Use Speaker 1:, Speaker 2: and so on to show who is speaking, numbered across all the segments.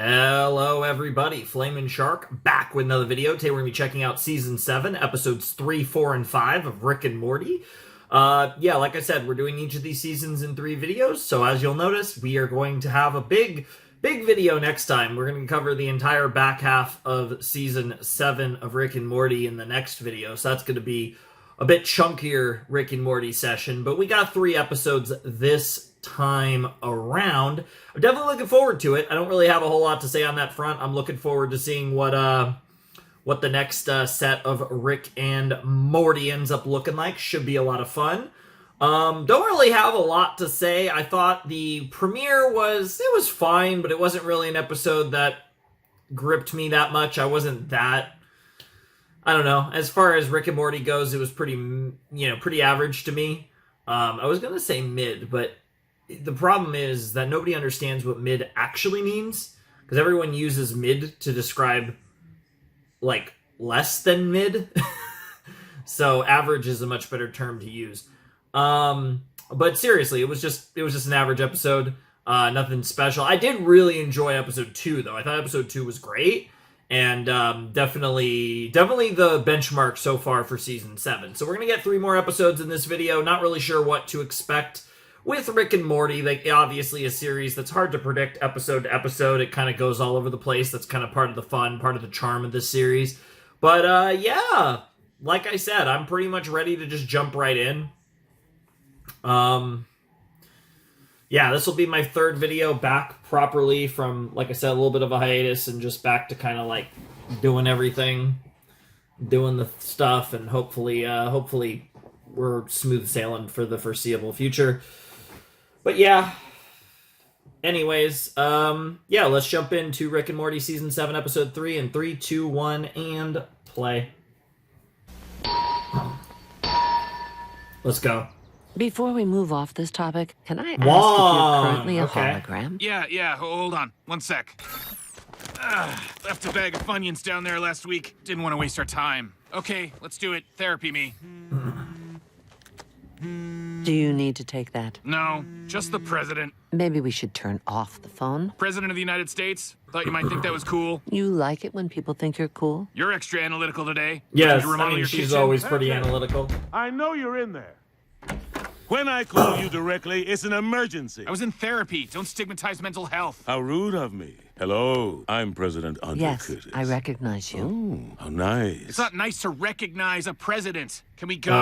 Speaker 1: Hello everybody, Flamin' Shark back with another video. Today we're going to be checking out Season 7, Episodes 3, 4, and 5 of Rick and Morty. Yeah, like I said, we're doing each of these seasons in 3 videos, so as you'll notice, we are going to have a big video next time. We're going to cover the entire back half of Season 7 of Rick and Morty in the next video, so that's going to be a bit chunkier Rick and Morty session, but we got 3 episodes this time around. I'm definitely looking forward to it. I don't really have a whole lot to say on that front. I'm looking forward to seeing what the next set of Rick and Morty ends up looking like. Should be a lot of fun. Don't really have a lot to say. I thought the premiere was fine, but it wasn't really an episode that gripped me that much. I wasn't that, I don't know. As far as Rick and Morty goes, it was pretty average to me. I was gonna say mid, but the problem is that nobody understands what mid actually means, because everyone uses mid to describe, like, less than mid. So average is a much better term to use. But seriously, it was just an average episode. Nothing special. I did really enjoy episode 2, though. I thought episode 2 was great, and definitely the benchmark so far for season 7. So we're gonna get 3 more episodes in this video. Not really sure what to expect with Rick and Morty. Like, obviously a series that's hard to predict episode to episode. It kind of goes all over the place. That's kind of part of the fun, part of the charm of this series. But yeah, like I said, I'm pretty much ready to just jump right in. Yeah, this will be my 3rd video back properly from, like I said, a little bit of a hiatus, and just back to kind of like doing everything, doing the stuff, and hopefully we're smooth sailing for the foreseeable future. But yeah, anyways, yeah, let's jump into Rick and Morty Season 7, Episode 3 in 3, 2, 1, and play. Let's go.
Speaker 2: Before we move off this topic, can I ask
Speaker 1: Wong.
Speaker 2: if you're currently a hologram?
Speaker 3: Yeah, hold on. 1 sec. Left a bag of Funyuns down there last week. Didn't want to waste our time. Okay, let's do it. Therapy me.
Speaker 2: Do you need to take that?
Speaker 3: No, just the president.
Speaker 2: Maybe we should turn off the phone.
Speaker 3: President of the United States? Thought you might think that was cool.
Speaker 2: You like it when people think you're cool?
Speaker 3: You're extra analytical today.
Speaker 1: Yes,
Speaker 3: Did you remodel your
Speaker 1: she's
Speaker 3: kitchen?
Speaker 1: always pretty analytical.
Speaker 4: I know you're in there. When I call you directly, it's an emergency.
Speaker 3: I was in therapy. Don't stigmatize mental health.
Speaker 4: How rude of me. Hello, I'm President
Speaker 2: Yes,
Speaker 4: Curtis.
Speaker 2: I recognize you.
Speaker 4: Oh, how nice.
Speaker 3: It's not nice to recognize a president. Can we go?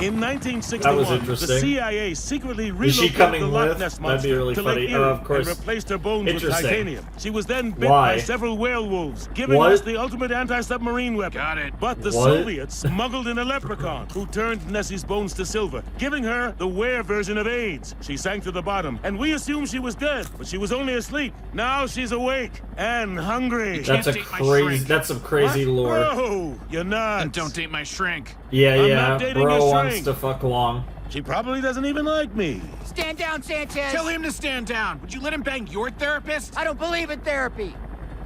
Speaker 4: In
Speaker 1: That was
Speaker 4: 1961, the
Speaker 1: interesting.
Speaker 4: CIA secretly
Speaker 1: Is she
Speaker 4: relocated
Speaker 1: coming
Speaker 4: the Loch
Speaker 1: with?
Speaker 4: Ness
Speaker 1: That'd
Speaker 4: monster
Speaker 1: be really
Speaker 4: to
Speaker 1: funny.
Speaker 4: Lake
Speaker 1: Oh,
Speaker 4: Erie
Speaker 1: of course.
Speaker 4: and replaced her bones with
Speaker 1: Interesting.
Speaker 4: titanium. She was then bit
Speaker 1: Why?
Speaker 4: by several werewolves, giving
Speaker 1: What?
Speaker 4: us the ultimate anti-submarine weapon.
Speaker 3: Got it.
Speaker 4: But the
Speaker 1: What?
Speaker 4: Soviets smuggled in a leprechaun who turned Nessie's bones to silver, giving her the were version of AIDS. She sank to the bottom, and we assumed she was dead, but she was only asleep. Now she's awake and hungry.
Speaker 1: That's
Speaker 3: Can't date my
Speaker 1: crazy.
Speaker 3: shrink.
Speaker 1: That's some crazy lore.
Speaker 4: Bro, you're not.
Speaker 3: And don't date my shrink.
Speaker 1: Yeah,
Speaker 4: I'm
Speaker 1: yeah.
Speaker 4: not dating
Speaker 1: Bro
Speaker 4: your
Speaker 1: wants
Speaker 4: shrink.
Speaker 1: to fuck Wong.
Speaker 4: She probably doesn't even like me.
Speaker 5: Stand down, Sanchez.
Speaker 3: Tell him to stand down. Would you let him bang your therapist?
Speaker 5: I don't believe in therapy.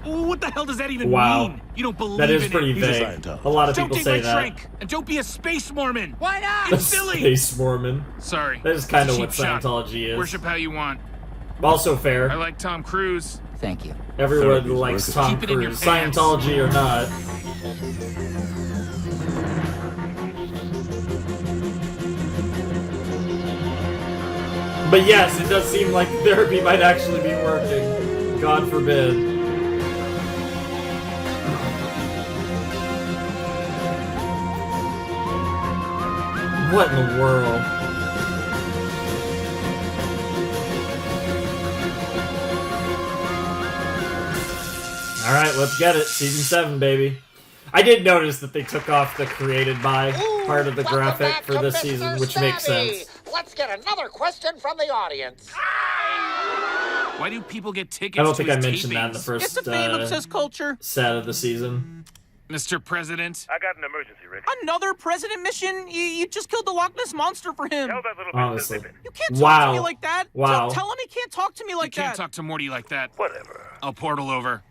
Speaker 3: What the hell does that even
Speaker 1: Wow.
Speaker 3: mean? You don't believe
Speaker 1: That is
Speaker 3: in
Speaker 1: pretty
Speaker 3: it.
Speaker 4: He's a
Speaker 1: vague.
Speaker 4: Scientologist.
Speaker 1: A lot of
Speaker 3: Don't
Speaker 1: people
Speaker 3: date
Speaker 1: say
Speaker 3: my
Speaker 1: that.
Speaker 3: shrink. And don't be a space Mormon.
Speaker 5: Why not?
Speaker 3: It's silly.
Speaker 1: Space Mormon.
Speaker 3: Sorry.
Speaker 1: That is kind of
Speaker 3: Cheap
Speaker 1: what
Speaker 3: shot.
Speaker 1: Scientology is.
Speaker 3: Worship how you want.
Speaker 1: Also
Speaker 3: I
Speaker 1: fair.
Speaker 3: like Tom Cruise.
Speaker 5: Thank you.
Speaker 1: Everyone
Speaker 4: Therapy's
Speaker 1: likes
Speaker 4: working.
Speaker 1: Tom
Speaker 3: Keep it in your
Speaker 1: Cruise.
Speaker 3: pants.
Speaker 1: Scientology or not. But yes, it does seem like therapy might actually be working. God forbid. What in the world? Alright, let's get it. Season 7, baby. I did notice that they took off the created by part of the graphic for this season, which makes sense.
Speaker 6: Let's get another question from the audience.
Speaker 3: Why do people get tickets
Speaker 1: I don't
Speaker 3: to
Speaker 1: think I
Speaker 3: his
Speaker 1: mentioned that in the
Speaker 3: tapings?
Speaker 1: first
Speaker 5: It's a fan obsessed culture.
Speaker 1: set of the season.
Speaker 3: Mr. President,
Speaker 4: I got an emergency, Rick.
Speaker 5: Another president mission? You just killed the Loch Ness monster for him.
Speaker 4: Tell that little
Speaker 1: Honestly.
Speaker 5: You can't talk
Speaker 1: Wow.
Speaker 5: to me like that.
Speaker 1: Wow.
Speaker 5: Tell him he can't talk to me
Speaker 3: you
Speaker 5: like
Speaker 3: can't
Speaker 5: that.
Speaker 3: talk to Morty like that.
Speaker 4: Whatever.
Speaker 3: I'll portal over.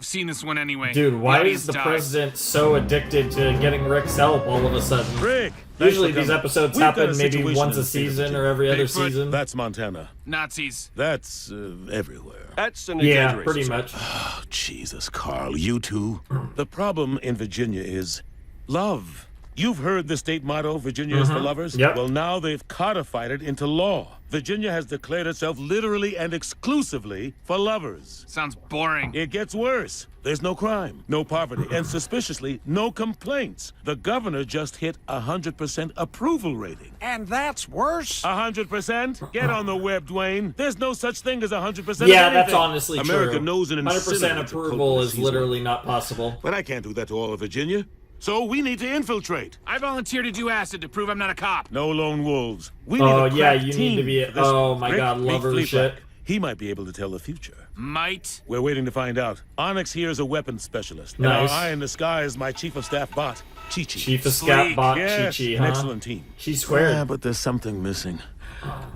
Speaker 3: I've seen this one anyway.
Speaker 1: Dude, why
Speaker 3: audience
Speaker 1: is the
Speaker 3: dies.
Speaker 1: president so addicted to getting Rick's help all of a sudden?
Speaker 4: Rick!
Speaker 1: Usually
Speaker 4: thanks
Speaker 1: these
Speaker 4: for coming.
Speaker 1: episode
Speaker 4: We've got
Speaker 1: happen
Speaker 4: a
Speaker 1: maybe
Speaker 4: situation
Speaker 1: once
Speaker 4: in
Speaker 1: a
Speaker 4: the theater,
Speaker 1: season
Speaker 4: Virginia.
Speaker 1: or every other
Speaker 3: Bigfoot?
Speaker 1: season.
Speaker 4: That's Montana.
Speaker 3: Nazis.
Speaker 4: That's everywhere.
Speaker 7: That's an
Speaker 1: Yeah,
Speaker 7: exaggeration,
Speaker 1: pretty
Speaker 7: sir.
Speaker 1: much.
Speaker 4: Oh, Jesus, Carl, you too. The problem in Virginia is love. You've heard the state motto, Virginia is for lovers?
Speaker 1: Yep.
Speaker 4: Well, now they've codified it into law. Virginia has declared itself literally and exclusively for lovers.
Speaker 3: Sounds boring.
Speaker 4: It gets worse. There's no crime, no poverty, and suspiciously, no complaints. The governor just hit 100% approval rating.
Speaker 7: And that's worse?
Speaker 4: 100%? Get on the web, Dwayne. There's no such thing as 100% of
Speaker 1: Yeah,
Speaker 4: anything.
Speaker 1: that's honestly
Speaker 4: America
Speaker 1: true.
Speaker 4: knows an
Speaker 1: 100%
Speaker 4: incinerator to cope
Speaker 1: approval
Speaker 4: with
Speaker 1: is
Speaker 4: season.
Speaker 1: literally not possible.
Speaker 4: But I can't do that to all of Virginia. So we need to infiltrate.
Speaker 3: I volunteer to do acid to prove I'm not a cop.
Speaker 4: No lone wolves. We need
Speaker 1: Oh,
Speaker 4: a
Speaker 1: yeah,
Speaker 4: crack
Speaker 1: you need
Speaker 4: team
Speaker 1: to be-
Speaker 4: for this.
Speaker 1: oh my
Speaker 4: Rick,
Speaker 1: God,
Speaker 4: meet
Speaker 1: lover
Speaker 4: Fleetwood.
Speaker 1: shit.
Speaker 4: He might be able to tell the future.
Speaker 3: Might.
Speaker 4: We're waiting to find out. Onyx here is a weapons specialist.
Speaker 1: Nice.
Speaker 4: And our eye in the sky is my chief of staff bot, Chi-Chi.
Speaker 1: Chief of Scat
Speaker 3: Sleek.
Speaker 1: Bot
Speaker 4: Yes,
Speaker 1: Chi-Chi,
Speaker 4: an
Speaker 1: huh?
Speaker 4: excellent team.
Speaker 1: She's squared.
Speaker 4: Yeah, but there's something missing.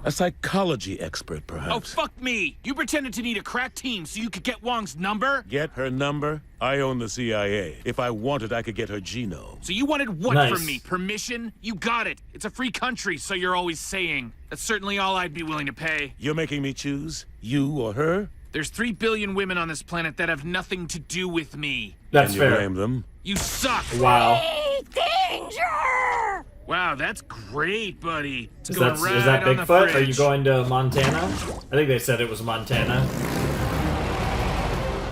Speaker 4: A psychology expert, perhaps.
Speaker 3: Oh, fuck me. You pretended to need a crack team so you could get Wong's number?
Speaker 4: Get her number? I own the CIA. If I wanted, I could get her genome.
Speaker 3: So you wanted what
Speaker 1: Nice.
Speaker 3: from me? Permission? You got it. It's a free country, so you're always saying. That's certainly all I'd be willing to pay.
Speaker 4: You're making me choose? You or her?
Speaker 3: There's 3 billion women on this planet that have nothing to do with me.
Speaker 1: That's
Speaker 4: Can you
Speaker 1: fair.
Speaker 4: blame them?
Speaker 3: You suck.
Speaker 1: Wow.
Speaker 3: Wow, that's great, buddy. It's
Speaker 1: Is
Speaker 3: going
Speaker 1: that,
Speaker 3: right
Speaker 1: is that
Speaker 3: on the
Speaker 1: Bigfoot? Are
Speaker 3: fridge.
Speaker 1: you going to Montana? I think they said it was Montana.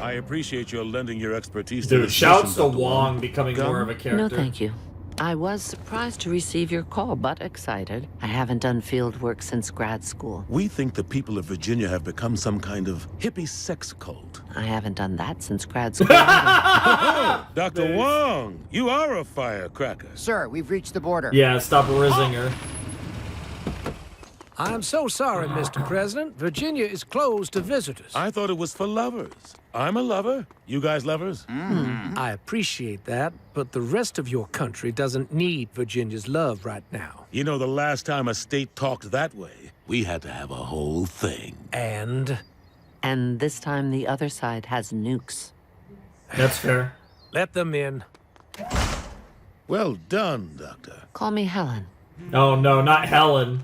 Speaker 4: I appreciate your lending your expertise to
Speaker 1: Dude,
Speaker 4: this
Speaker 1: shouts
Speaker 4: mission,
Speaker 1: to
Speaker 4: Dr.
Speaker 1: Wong becoming
Speaker 4: Gun?
Speaker 1: more of a character.
Speaker 2: No, thank you. I was surprised to receive your call, but excited. I haven't done field work since grad school.
Speaker 4: We think the people of Virginia have become some kind of hippie sex cult.
Speaker 2: I haven't done that since grad school. either.
Speaker 4: Dr. Wong, you are a firecracker.
Speaker 8: Sir, we've reached the border.
Speaker 1: Yeah, stop rizzing her.
Speaker 9: I'm so sorry, Mr. President. Virginia is closed to visitors.
Speaker 4: I thought it was for lovers. I'm a lover. You guys lovers?
Speaker 9: I appreciate that, but the rest of your country doesn't need Virginia's love right now.
Speaker 4: You know, the last time a state talked that way, we had to have a whole thing.
Speaker 9: And
Speaker 2: And this time the other side has nukes.
Speaker 1: That's fair.
Speaker 9: let them in.
Speaker 4: Well done, Doctor.
Speaker 2: Call me Helen.
Speaker 1: Oh no, not Helen.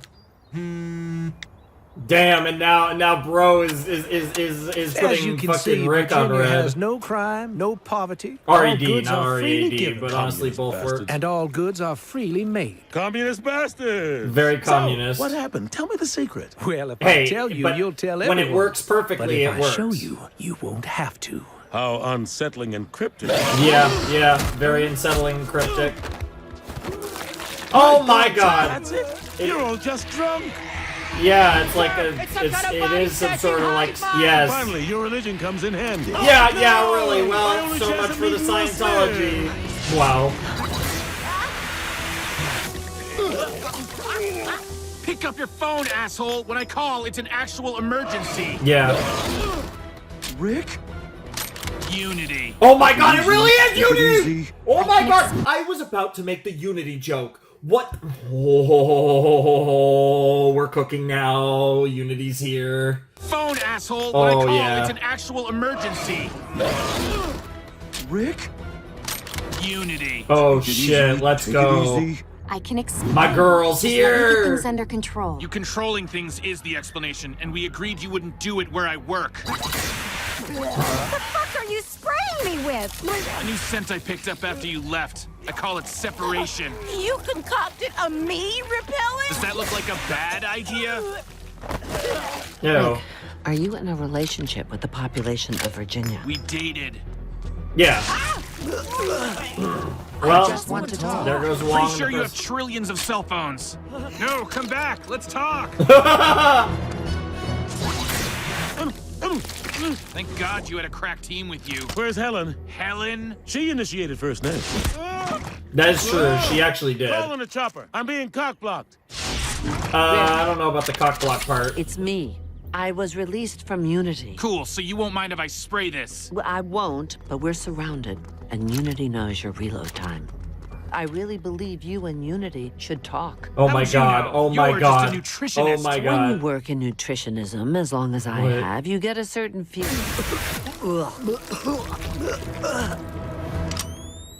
Speaker 1: Damn, and now bro is
Speaker 9: As
Speaker 1: putting
Speaker 9: you can
Speaker 1: fucking
Speaker 9: see,
Speaker 1: Rick on
Speaker 9: Virginia
Speaker 1: red.
Speaker 9: has no crime, no poverty. All
Speaker 1: RED,
Speaker 9: goods
Speaker 1: not
Speaker 9: are freely
Speaker 1: READ,
Speaker 9: given,
Speaker 1: but honestly both
Speaker 4: Communist
Speaker 1: work.
Speaker 4: bastards.
Speaker 9: and all goods are freely made.
Speaker 4: Communist bastard!
Speaker 1: Very
Speaker 4: So,
Speaker 1: communist.
Speaker 4: what happened? Tell me the secret.
Speaker 9: Well, if
Speaker 1: Hey,
Speaker 9: I tell you,
Speaker 1: but
Speaker 9: you'll tell
Speaker 1: when
Speaker 9: everyone.
Speaker 1: it works
Speaker 9: But
Speaker 1: perfectly,
Speaker 9: if
Speaker 1: it
Speaker 9: I
Speaker 1: works.
Speaker 9: show you, you won't have to.
Speaker 4: How unsettling and cryptic.
Speaker 1: Yeah, very unsettling and cryptic. Oh my god!
Speaker 4: That's it? You're all just drunk.
Speaker 1: Yeah, it's like it is some sort of like, yes.
Speaker 4: Finally, your religion comes in handy.
Speaker 1: Yeah, really.
Speaker 4: My
Speaker 1: Well,
Speaker 4: only
Speaker 1: so
Speaker 4: chance
Speaker 1: much
Speaker 4: of
Speaker 1: for the
Speaker 4: meeting Will
Speaker 1: Scientology.
Speaker 4: Smith.
Speaker 1: Wow.
Speaker 3: Pick up your phone, asshole. When I call, it's an actual emergency.
Speaker 1: Yeah.
Speaker 4: Rick?
Speaker 3: Unity.
Speaker 1: Oh my god, it really is Unity! Oh my god! I was about to make the Unity joke. What? Oh, we're cooking now. Unity's here.
Speaker 3: Phone, asshole. When I
Speaker 1: Oh,
Speaker 3: call,
Speaker 1: yeah.
Speaker 3: it's an actual emergency.
Speaker 4: Rick?
Speaker 3: Unity.
Speaker 1: Oh shit, let's go.
Speaker 10: I can explain.
Speaker 1: My girl's
Speaker 10: Just let me get
Speaker 1: here!
Speaker 10: things under control.
Speaker 3: You controlling things is the explanation, and we agreed you wouldn't do it where I work.
Speaker 10: What the fuck are you spraying me with?
Speaker 3: A new scent I picked up after you left. I call it separation.
Speaker 10: You concocted a me repellent?
Speaker 3: Does that look like a bad idea?
Speaker 1: Ew.
Speaker 2: Are you in a relationship with the population of Virginia?
Speaker 3: We dated.
Speaker 1: Yeah. Well,
Speaker 2: just want to talk.
Speaker 1: there goes Wong.
Speaker 3: Pretty sure you have trillions of cell phones. No, come back. Let's talk. Thank God you had a crack team with you.
Speaker 4: Where's Helen?
Speaker 3: Helen?
Speaker 4: She initiated first name.
Speaker 1: That is true, she actually did.
Speaker 4: Calling a chopper. I'm being cock-blocked.
Speaker 1: I don't know about the cockblock part.
Speaker 2: It's me. I was released from Unity.
Speaker 3: Cool, so you won't mind if I spray this.
Speaker 2: Well, I won't, but we're surrounded, and Unity knows your reload time. I really believe you and Unity should talk.
Speaker 1: Oh
Speaker 3: How
Speaker 1: my
Speaker 3: would you
Speaker 1: god.
Speaker 3: know?
Speaker 1: Oh my
Speaker 3: You're
Speaker 1: god.
Speaker 3: just a nutritionist.
Speaker 1: Oh my
Speaker 2: When you
Speaker 1: god.
Speaker 2: work in nutritionism, as long as I
Speaker 1: What?
Speaker 2: have, you get a certain feeling.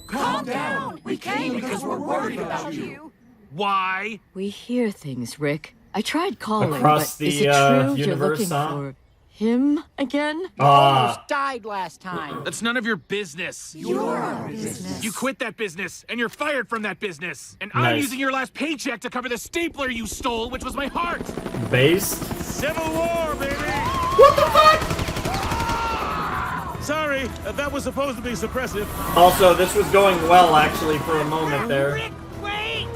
Speaker 10: Calm down. We came because we're worried about you.
Speaker 3: Why?
Speaker 7: We hear things, Rick. I tried calling,
Speaker 1: Across
Speaker 7: but is
Speaker 1: the,
Speaker 7: it true you're
Speaker 1: universe,
Speaker 7: looking
Speaker 1: huh?
Speaker 7: for him again?
Speaker 6: Died last time.
Speaker 3: That's none of your business.
Speaker 10: Your business.
Speaker 3: You quit that business, and you're fired from that business. And I'm
Speaker 1: Nice.
Speaker 3: using your last paycheck to cover the stapler you stole, which was my heart.
Speaker 1: Based?
Speaker 4: Civil War, baby!
Speaker 1: What the fuck?
Speaker 4: Sorry, that was supposed to be suppressive.
Speaker 1: Also, this was going well, actually, for a moment there.
Speaker 5: Rick, wait!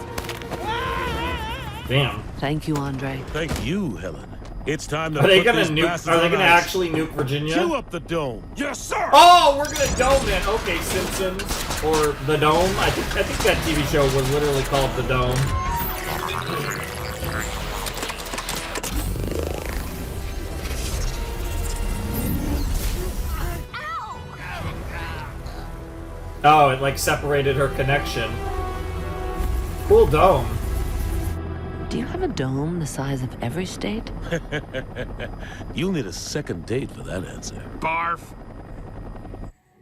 Speaker 1: Damn.
Speaker 2: Thank you, Andre.
Speaker 4: Thank you, Helen. It's time to
Speaker 1: Are they
Speaker 4: put
Speaker 1: gonna
Speaker 4: this
Speaker 1: nuke?
Speaker 4: bastard
Speaker 1: Are they
Speaker 4: on
Speaker 1: gonna
Speaker 4: ice.
Speaker 1: actually nuke Virginia?
Speaker 4: Chew up the dome.
Speaker 3: Yes, sir!
Speaker 1: Oh, we're gonna dome it. Okay, Simpsons or the Dome. I think that TV show was literally called the Dome. Oh, it like separated her connection. Cool dome.
Speaker 2: Do you have a dome the size of every state?
Speaker 4: You'll need a second date for that answer.
Speaker 3: Barf.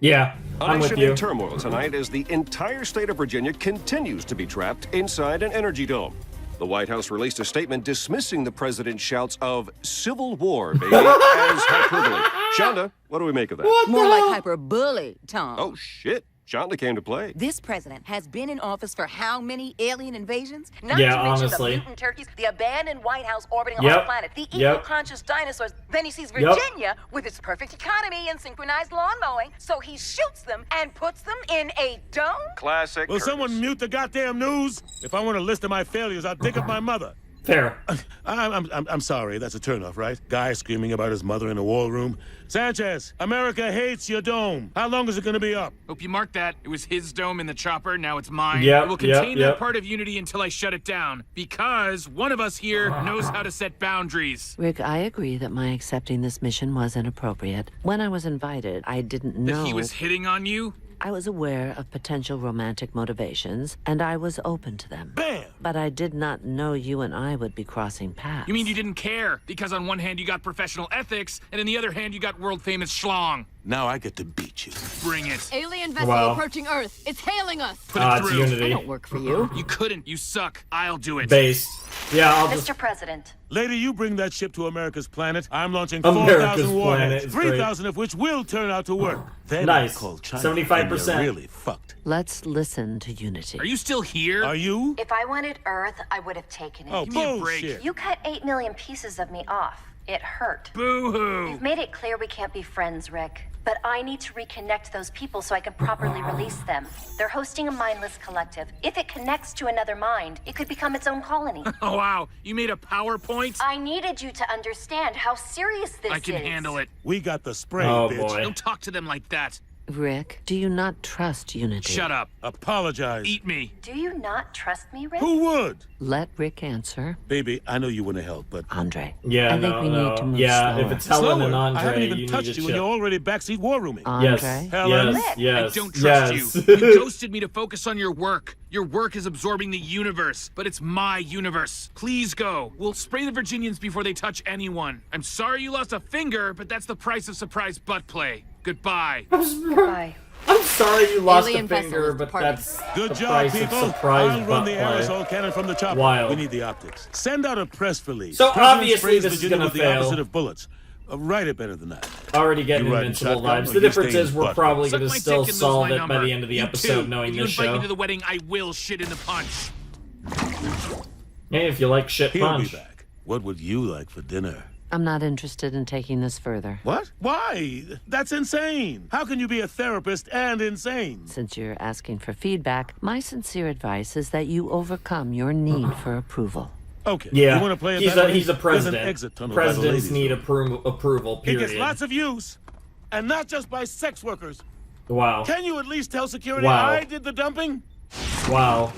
Speaker 1: Yeah, I'm with
Speaker 8: Nation
Speaker 1: you.
Speaker 8: in turmoil tonight as the entire state of Virginia continues to be trapped inside an energy dome. The White House released a statement dismissing the president's shouts of civil war, baby, as hyperbole. Shonda, what do we make of that?
Speaker 11: More like hyperbole, Tom.
Speaker 8: Oh, shit. Shonda came to play.
Speaker 11: This president has been in office for how many alien invasions? Not
Speaker 1: Yeah,
Speaker 11: to mention
Speaker 1: honestly.
Speaker 11: the mutant turkeys, the abandoned White House orbiting
Speaker 1: Yep,
Speaker 11: our planet, the
Speaker 1: yep.
Speaker 11: eco-conscious dinosaurs. Then he sees
Speaker 1: Yep.
Speaker 11: Virginia with its perfect economy and synchronized lawn mowing, so he shoots them and puts them in a dome?
Speaker 8: Classic.
Speaker 4: Will
Speaker 8: Curtis.
Speaker 4: someone mute the goddamn news? If I want a list of my failures, I'll dig up my mother.
Speaker 1: Fair.
Speaker 4: I'm sorry, that's a turnoff, right? Guy screaming about his mother in a war room. Sanchez, America hates your dome. How long is it gonna be up?
Speaker 3: Hope you marked that. It was his dome in the chopper, now it's mine.
Speaker 1: Yep,
Speaker 3: I will contain
Speaker 1: yep.
Speaker 3: that part of Unity until I shut it down. Because one of us here knows how to set boundaries.
Speaker 2: Rick, I agree that my accepting this mission was inappropriate. When I was invited, I didn't know.
Speaker 3: That he was hitting on you?
Speaker 2: I was aware of potential romantic motivations, and I was open to them.
Speaker 4: Bam!
Speaker 2: But I did not know you and I would be crossing paths.
Speaker 3: You mean you didn't care? Because on one hand you got professional ethics, and on the other hand you got world-famous schlong.
Speaker 4: Now I get to beat you.
Speaker 3: Bring it.
Speaker 7: Alien vessel
Speaker 1: Wow.
Speaker 7: approaching Earth. It's hailing us.
Speaker 3: Put it
Speaker 1: It's
Speaker 3: through.
Speaker 7: I
Speaker 1: Unity.
Speaker 7: don't work for you.
Speaker 3: You couldn't. You suck. I'll do it.
Speaker 1: Based. Yeah, I'll just.
Speaker 10: Mr. President,
Speaker 4: Lady, you bring that ship to America's planet. I'm launching
Speaker 1: America's
Speaker 4: 4,000
Speaker 1: planet,
Speaker 4: warheads,
Speaker 1: it's great.
Speaker 4: 3,000 of which will turn out to work. Then
Speaker 1: Nice.
Speaker 4: I'll call China,
Speaker 1: 75%.
Speaker 4: and you're really fucked.
Speaker 2: Let's listen to Unity.
Speaker 3: Are you still here?
Speaker 4: Are you?
Speaker 10: if I wanted Earth, I would have taken it.
Speaker 4: Oh,
Speaker 3: Give me a break.
Speaker 4: bullshit.
Speaker 10: You cut 8 million pieces of me off. It hurt.
Speaker 3: Boo-hoo.
Speaker 10: You've made it clear we can't be friends, Rick. But I need to reconnect those people so I can properly release them. They're hosting a mindless collective. If it connects to another mind, it could become its own colony.
Speaker 3: Oh, wow. You made a PowerPoint?
Speaker 10: I needed you to understand how serious this is.
Speaker 3: I can handle it.
Speaker 4: We got the spray,
Speaker 1: Oh,
Speaker 4: bitch.
Speaker 1: boy.
Speaker 3: Don't talk to them like that.
Speaker 2: Rick, do you not trust Unity?
Speaker 3: Shut up.
Speaker 4: Apologize.
Speaker 3: Eat me.
Speaker 10: Do you not trust me, Rick?
Speaker 4: Who would?
Speaker 2: Let Rick answer.
Speaker 4: Baby, I know you want to help, but
Speaker 2: Andre.
Speaker 1: Yeah,
Speaker 2: I think
Speaker 1: no,
Speaker 2: we
Speaker 1: no.
Speaker 2: need to move
Speaker 1: Yeah,
Speaker 2: slower.
Speaker 1: if it's Helen
Speaker 4: slower.
Speaker 1: and Andre,
Speaker 4: I haven't even
Speaker 1: you
Speaker 4: touched
Speaker 1: need to
Speaker 4: you, and
Speaker 1: chill.
Speaker 4: you're already backseat war rooming.
Speaker 1: Yes,
Speaker 2: Andre?
Speaker 4: Helen?
Speaker 1: yes, yes.
Speaker 3: I don't trust
Speaker 1: yes.
Speaker 3: you. You ghosted me to focus on your work. Your work is absorbing the universe, but it's my universe. Please go. We'll spray the Virginians before they touch anyone. I'm sorry you lost a finger, but that's the price of surprise butt play. Goodbye.
Speaker 10: Goodbye.
Speaker 1: I'm sorry you lost
Speaker 7: Alien
Speaker 1: a
Speaker 7: vessel
Speaker 1: finger,
Speaker 7: is
Speaker 1: but
Speaker 7: departing.
Speaker 1: that's
Speaker 4: Good
Speaker 1: the
Speaker 4: job,
Speaker 1: price
Speaker 4: people.
Speaker 1: of surprise
Speaker 4: I'll run
Speaker 1: butt
Speaker 4: the
Speaker 1: play.
Speaker 4: aerosol cannon from the chopper.
Speaker 1: Wild.
Speaker 4: We need the optics. Send out a press release.
Speaker 1: So
Speaker 4: President
Speaker 1: obviously
Speaker 4: sprays
Speaker 1: this is
Speaker 4: Virginia
Speaker 1: gonna
Speaker 4: with the
Speaker 1: fail.
Speaker 4: opposite of bullets. Write it better than that.
Speaker 1: Already getting
Speaker 4: You riding
Speaker 1: invincible
Speaker 4: shotgun
Speaker 1: vibes.
Speaker 4: or
Speaker 1: The
Speaker 4: you
Speaker 1: difference
Speaker 4: staying
Speaker 1: is we're
Speaker 4: butt?
Speaker 1: probably
Speaker 3: Suck
Speaker 1: going
Speaker 3: my
Speaker 1: to still
Speaker 3: dick and lose
Speaker 1: solve
Speaker 3: my
Speaker 1: it by
Speaker 3: number.
Speaker 1: the end of the
Speaker 3: You
Speaker 1: episode,
Speaker 3: too.
Speaker 1: knowing
Speaker 3: If you
Speaker 1: this
Speaker 3: invite me
Speaker 1: show.
Speaker 3: to the wedding, I will shit in the punch.
Speaker 1: Hey, if you like shit
Speaker 4: He'll
Speaker 1: punch.
Speaker 4: be back. What would you like for dinner?
Speaker 2: I'm not interested in taking this further.
Speaker 4: What? Why? That's insane. How can you be a therapist and insane?
Speaker 2: Since you're asking for feedback, my sincere advice is that you overcome your need for approval.
Speaker 4: Okay.
Speaker 1: Yeah,
Speaker 4: You want to play it
Speaker 1: he's
Speaker 4: that
Speaker 1: a
Speaker 4: way?
Speaker 1: he's a
Speaker 4: There's an
Speaker 1: president.
Speaker 4: exit tunnel by the
Speaker 1: Presidents
Speaker 4: ladies'
Speaker 1: need
Speaker 4: room.
Speaker 1: approval.
Speaker 4: He
Speaker 1: Period.
Speaker 4: gets lots of use, and not just by sex workers.
Speaker 1: Wow.
Speaker 4: Can you at least tell security
Speaker 1: Wow.
Speaker 4: I did the dumping?
Speaker 1: Wow.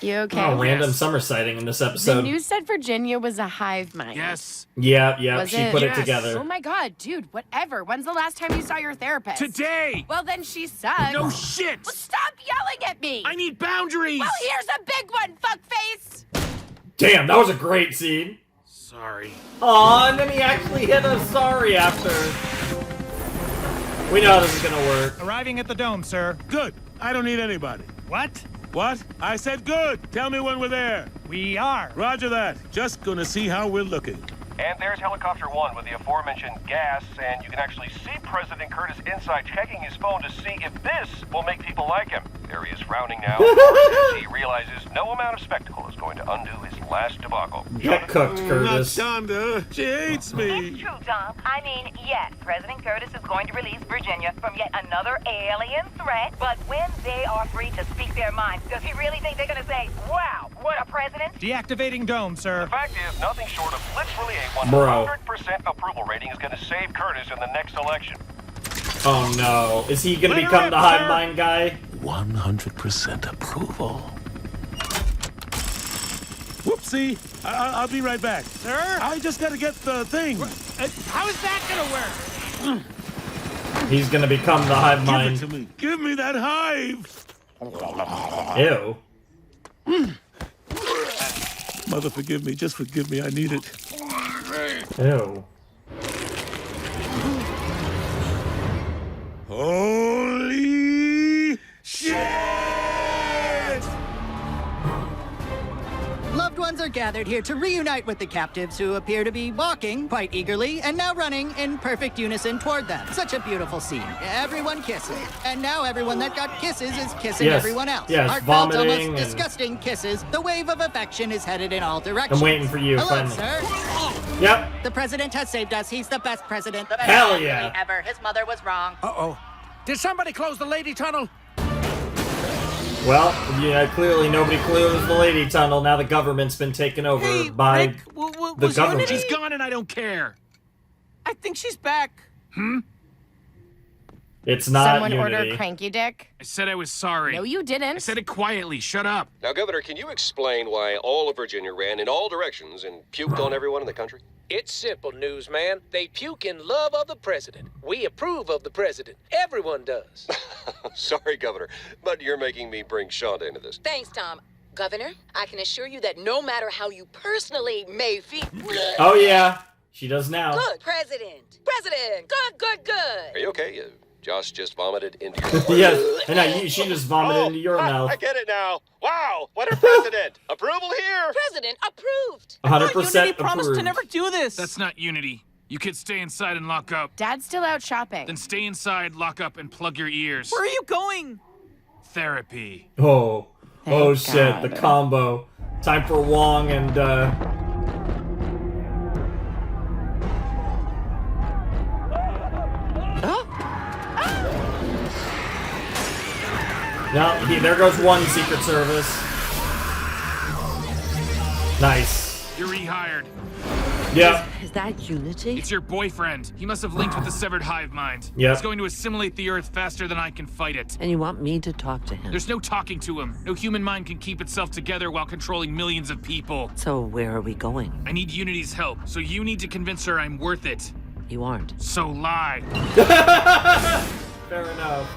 Speaker 12: You okay?
Speaker 1: Oh, random summer sighting in this episode.
Speaker 12: The news said Virginia was a hive mind.
Speaker 3: Yes.
Speaker 1: Yeah,
Speaker 12: Was
Speaker 1: she
Speaker 12: it?
Speaker 1: put it
Speaker 3: Yes.
Speaker 1: together.
Speaker 12: Oh my god, dude, whatever. When's the last time you saw your therapist?
Speaker 3: Today!
Speaker 12: Well, then she sucks.
Speaker 3: No shit!
Speaker 12: Well, stop yelling at me!
Speaker 3: I need boundaries!
Speaker 12: Well, here's a big one, fuckface!
Speaker 1: Damn, that was a great scene.
Speaker 3: Sorry.
Speaker 1: Aw, and then he actually hit us sorry after. We know how this is gonna work.
Speaker 5: Arriving at the dome, sir.
Speaker 4: Good. I don't need anybody.
Speaker 5: What?
Speaker 4: What? I said good. Tell me when we're there.
Speaker 5: We are.
Speaker 4: Roger that. Just gonna see how we're looking.
Speaker 8: And there's Helicopter 1 with the aforementioned gas, and you can actually see President Curtis inside checking his phone to see if this will make people like him. There he is frowning now, as he realizes no amount of spectacle is going to undo his last debacle.
Speaker 1: Get cooked, Curtis.
Speaker 4: Not Donda. She hates me.
Speaker 11: It's true, Tom. I mean, yes, President Curtis is going to release Virginia from yet another alien threat, but when they are free to speak their minds, does he really think they're going to say, wow, what a president?
Speaker 5: Deactivating dome, sir.
Speaker 8: The fact is, nothing short of literally a
Speaker 1: Bro.
Speaker 8: 100% approval rating is going to save Curtis in the next election.
Speaker 1: Oh no. Is he gonna become the hive mind guy?
Speaker 4: 100% approval. Whoopsie. I'll be right back.
Speaker 5: Sir?
Speaker 4: I just gotta get the thing.
Speaker 5: How is that gonna work?
Speaker 1: He's gonna become the hive
Speaker 4: Give it
Speaker 1: mind.
Speaker 4: to me. Give me that hive.
Speaker 1: Ew.
Speaker 4: Mother, forgive me. Just forgive me. I need it.
Speaker 1: Ew.
Speaker 4: Holy shit!
Speaker 6: Loved ones are gathered here to reunite with the captives who appear to be walking quite eagerly and now running in perfect unison toward them. Such a beautiful scene. Everyone kisses. And now everyone that got kisses is kissing
Speaker 1: Yes.
Speaker 6: everyone else.
Speaker 1: Yes,
Speaker 6: Heartfelt,
Speaker 1: vomiting
Speaker 6: almost
Speaker 1: and-
Speaker 6: disgusting kisses. The wave of affection is headed in all directions.
Speaker 1: I'm waiting for you,
Speaker 6: Hello,
Speaker 1: finally.
Speaker 6: sir.
Speaker 1: Yep.
Speaker 6: The president has saved us. He's the best president. The best
Speaker 1: Hell
Speaker 6: president
Speaker 1: yeah.
Speaker 6: ever. His mother was wrong.
Speaker 9: Uh-oh. Did somebody close the lady tunnel?
Speaker 1: Well, yeah, clearly nobody closed the lady tunnel. Now the government's been taken over
Speaker 5: Hey,
Speaker 1: by
Speaker 5: Rick,
Speaker 1: the
Speaker 5: was
Speaker 1: government.
Speaker 3: She's gone and I don't care.
Speaker 5: I think she's back.
Speaker 1: It's not
Speaker 12: Someone
Speaker 1: Unity.
Speaker 12: order Cranky Dick?
Speaker 3: I said I was sorry.
Speaker 12: No, you didn't.
Speaker 3: I said it quietly. Shut up.
Speaker 8: Now, Governor, can you explain why all of Virginia ran in all directions and puked on everyone in the country?
Speaker 9: It's simple, newsman. They puke in love of the president. We approve of the president. Everyone does.
Speaker 8: Sorry, Governor, but you're making me bring Shonda into this.
Speaker 11: Thanks, Tom. Governor, I can assure you that no matter how you personally may feel...
Speaker 1: Oh yeah, she does now.
Speaker 11: Good, President. President. Good, good, good.
Speaker 8: Are you okay? Josh just vomited into your mouth.
Speaker 1: Yes, and now she just vomited into your mouth.
Speaker 8: I get it now. Wow, what a president. Approval here.
Speaker 11: President approved.
Speaker 1: 100%
Speaker 5: Unity promised to
Speaker 1: approved.
Speaker 5: never do this.
Speaker 3: That's not unity. You kids stay inside and lock up.
Speaker 12: Dad's still out shopping.
Speaker 3: Then stay inside, lock up, and plug your ears.
Speaker 5: Where are you going?
Speaker 3: Therapy.
Speaker 1: Oh, oh
Speaker 12: Thank
Speaker 1: shit, the
Speaker 12: God.
Speaker 1: combo. Time for Wong and No, there goes one Secret Service. Nice.
Speaker 3: You're rehired.
Speaker 1: Yep.
Speaker 2: Is that Unity?
Speaker 3: It's your boyfriend. He must have linked with the severed hive mind.
Speaker 1: Yep.
Speaker 3: He's going to assimilate the Earth faster than I can fight it.
Speaker 2: And you want me to talk to him?
Speaker 3: There's no talking to him. No human mind can keep itself together while controlling millions of people.
Speaker 2: So where are we going?
Speaker 3: I need Unity's help, so you need to convince her I'm worth it.
Speaker 2: You aren't.
Speaker 3: So lie.
Speaker 1: Fair enough.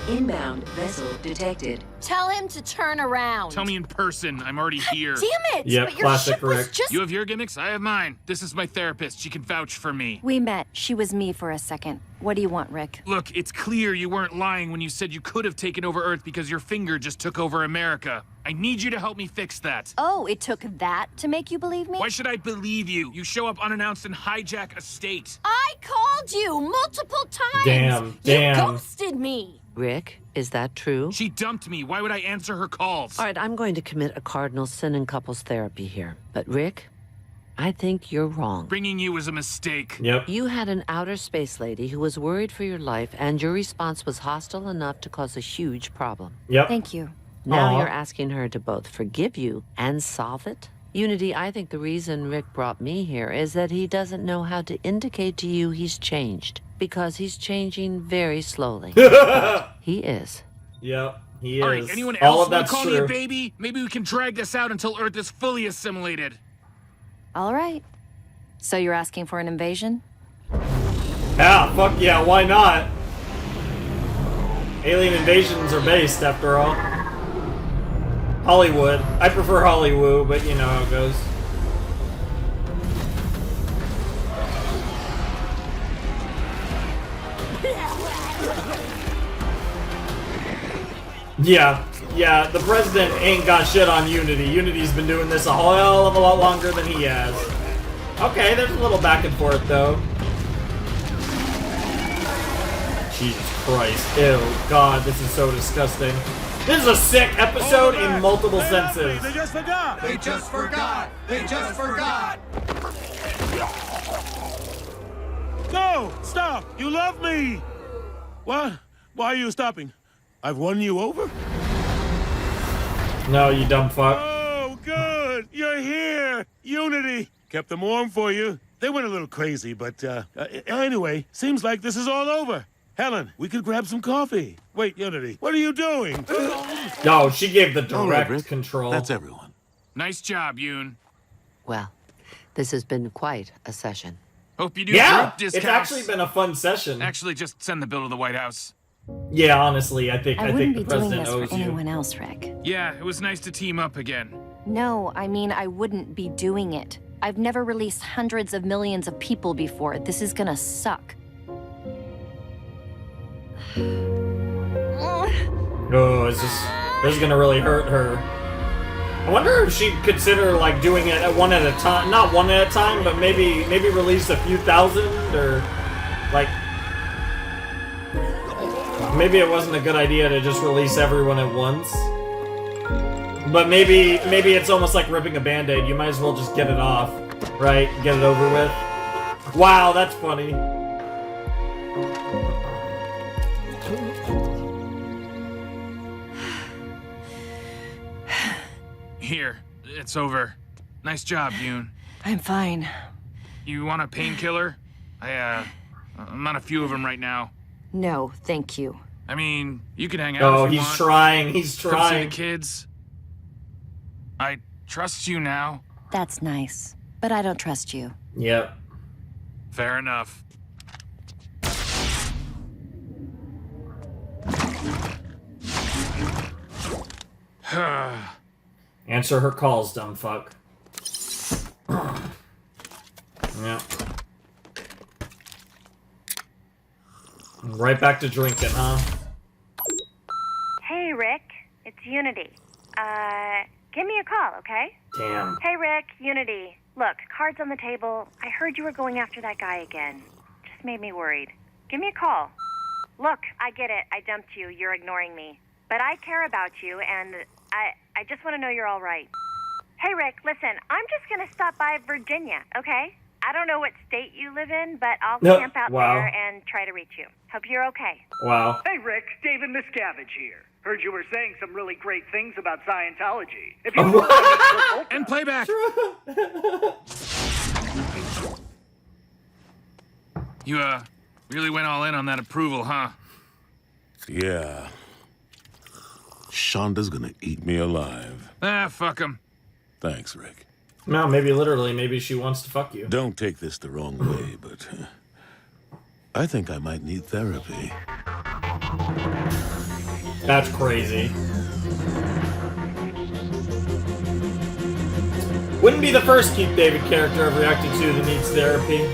Speaker 13: Inbound vessel detected.
Speaker 7: Tell him to turn around.
Speaker 3: Tell me in person. I'm already here.
Speaker 7: Damn it!
Speaker 1: Yep,
Speaker 7: but your
Speaker 1: classic
Speaker 7: ship was
Speaker 1: Rick.
Speaker 7: just...
Speaker 3: You have your gimmicks, I have mine. This is my therapist. She can vouch for me.
Speaker 14: We met. She was me for a second. What do you want, Rick?
Speaker 3: Look, it's clear you weren't lying when you said you could have taken over Earth because your finger just took over America. I need you to help me fix that.
Speaker 14: Oh, it took that to make you believe me?
Speaker 3: Why should I believe you? You show up unannounced and hijack a state.
Speaker 7: I called you multiple times.
Speaker 1: Damn.
Speaker 7: You ghosted me.
Speaker 2: Rick, is that true?
Speaker 3: She dumped me. Why would I answer her calls?
Speaker 2: All right, I'm going to commit a cardinal sin in couples therapy here. But Rick, I think you're wrong.
Speaker 3: Bringing you was a mistake.
Speaker 1: Yep.
Speaker 2: You had an outer space lady who was worried for your life, and your response was hostile enough to cause a huge problem.
Speaker 1: Yep.
Speaker 14: Thank you.
Speaker 2: Now
Speaker 1: Aw.
Speaker 2: you're asking her to both forgive you and solve it? Unity, I think the reason Rick brought me here is that he doesn't know how to indicate to you he's changed. Because he's changing very slowly. But he is.
Speaker 1: Yep. He
Speaker 3: All
Speaker 1: is.
Speaker 3: right, anyone
Speaker 1: All
Speaker 3: else
Speaker 1: of
Speaker 3: want
Speaker 1: that's
Speaker 3: to call me
Speaker 1: true.
Speaker 3: a baby? Maybe we can drag this out until Earth is fully assimilated.
Speaker 14: All right. So you're asking for an invasion?
Speaker 1: Yeah, fuck yeah, why not? Alien invasions are based, after all. Hollywood. I prefer Hollywood, but you know how it goes. Yeah, the president ain't got shit on Unity. Unity's been doing this a hell of a lot longer than he has. Okay, there's a little back and forth, though. Jesus Christ. Ew, God, this is so disgusting. This is a sick episode in multiple senses.
Speaker 4: They just forgot.
Speaker 15: They just forgot. They just forgot.
Speaker 4: No! Stop! You love me! What? Why are you stopping? I've won you over?
Speaker 1: No, you dumb fuck.
Speaker 4: Oh, good! You're here! Unity! Kept them warm for you. They went a little crazy, but, anyway, seems like this is all over. Helen, we could grab some coffee. Wait, Unity, what are you doing?
Speaker 1: No, she gave the
Speaker 16: All right,
Speaker 1: direct
Speaker 16: Rick.
Speaker 1: control.
Speaker 16: That's everyone.
Speaker 3: Nice job, Yoon.
Speaker 2: Well, this has been quite a session.
Speaker 3: Hope you do
Speaker 1: Yeah,
Speaker 3: group discounts.
Speaker 1: it's actually been a fun session.
Speaker 3: Actually, just send the bill to the White House.
Speaker 1: Yeah, honestly, I think
Speaker 14: I wouldn't
Speaker 1: the
Speaker 14: be doing
Speaker 1: president
Speaker 14: this
Speaker 1: owes
Speaker 14: for
Speaker 1: you.
Speaker 14: anyone else, Rick.
Speaker 3: Yeah, it was nice to team up again.
Speaker 14: No, I mean I wouldn't be doing it. I've never released hundreds of millions of people before. This is gonna suck.
Speaker 1: Oh, this is gonna really hurt her. I wonder if she'd consider like doing it at one at a time, not one at a time, but maybe release a few thousand, or like maybe it wasn't a good idea to just release everyone at once. But maybe it's almost like ripping a band-aid. You might as well just get it off, right? Get it over with. Wow, that's funny.
Speaker 3: Here, it's over. Nice job, Yoon.
Speaker 14: I'm fine.
Speaker 3: You want a painkiller? I'm on a few of them right now.
Speaker 14: No, thank you.
Speaker 3: I mean, you can hang out
Speaker 1: Oh,
Speaker 3: if you
Speaker 1: he's
Speaker 3: want.
Speaker 1: trying. He's
Speaker 3: Come see
Speaker 1: trying.
Speaker 3: the kids. I trust you now.
Speaker 14: That's nice. But I don't trust you.
Speaker 1: Yep.
Speaker 3: Fair enough.
Speaker 1: Answer her calls, dumb fuck. Yeah. Right back to drinking, huh?
Speaker 10: Hey, Rick. It's Unity. Give me a call, okay?
Speaker 1: Damn.
Speaker 10: Hey, Rick. Unity. Look, cards on the table. I heard you were going after that guy again. Just made me worried. Give me a call. Look, I get it. I dumped you. You're ignoring me. But I care about you, and I just want to know you're all right. Hey, Rick, listen. I'm just going to stop by Virginia, okay? I don't know what state you live in, but I'll camp out there and try to reach you. Hope you're okay.
Speaker 1: Wow.
Speaker 17: Hey, Rick. David Miscavige here. Heard you were saying some really great things about Scientology. If you want
Speaker 3: and playback. You really went all in on that approval, huh?
Speaker 4: Yeah. Shonda's gonna eat me alive.
Speaker 3: Ah, fuck him.
Speaker 4: Thanks, Rick.
Speaker 1: No, maybe literally. Maybe she wants to fuck you.
Speaker 4: Don't take this the wrong way, but I think I might need therapy.
Speaker 1: That's crazy. Wouldn't be the first Keith David character I've reacted to that needs therapy.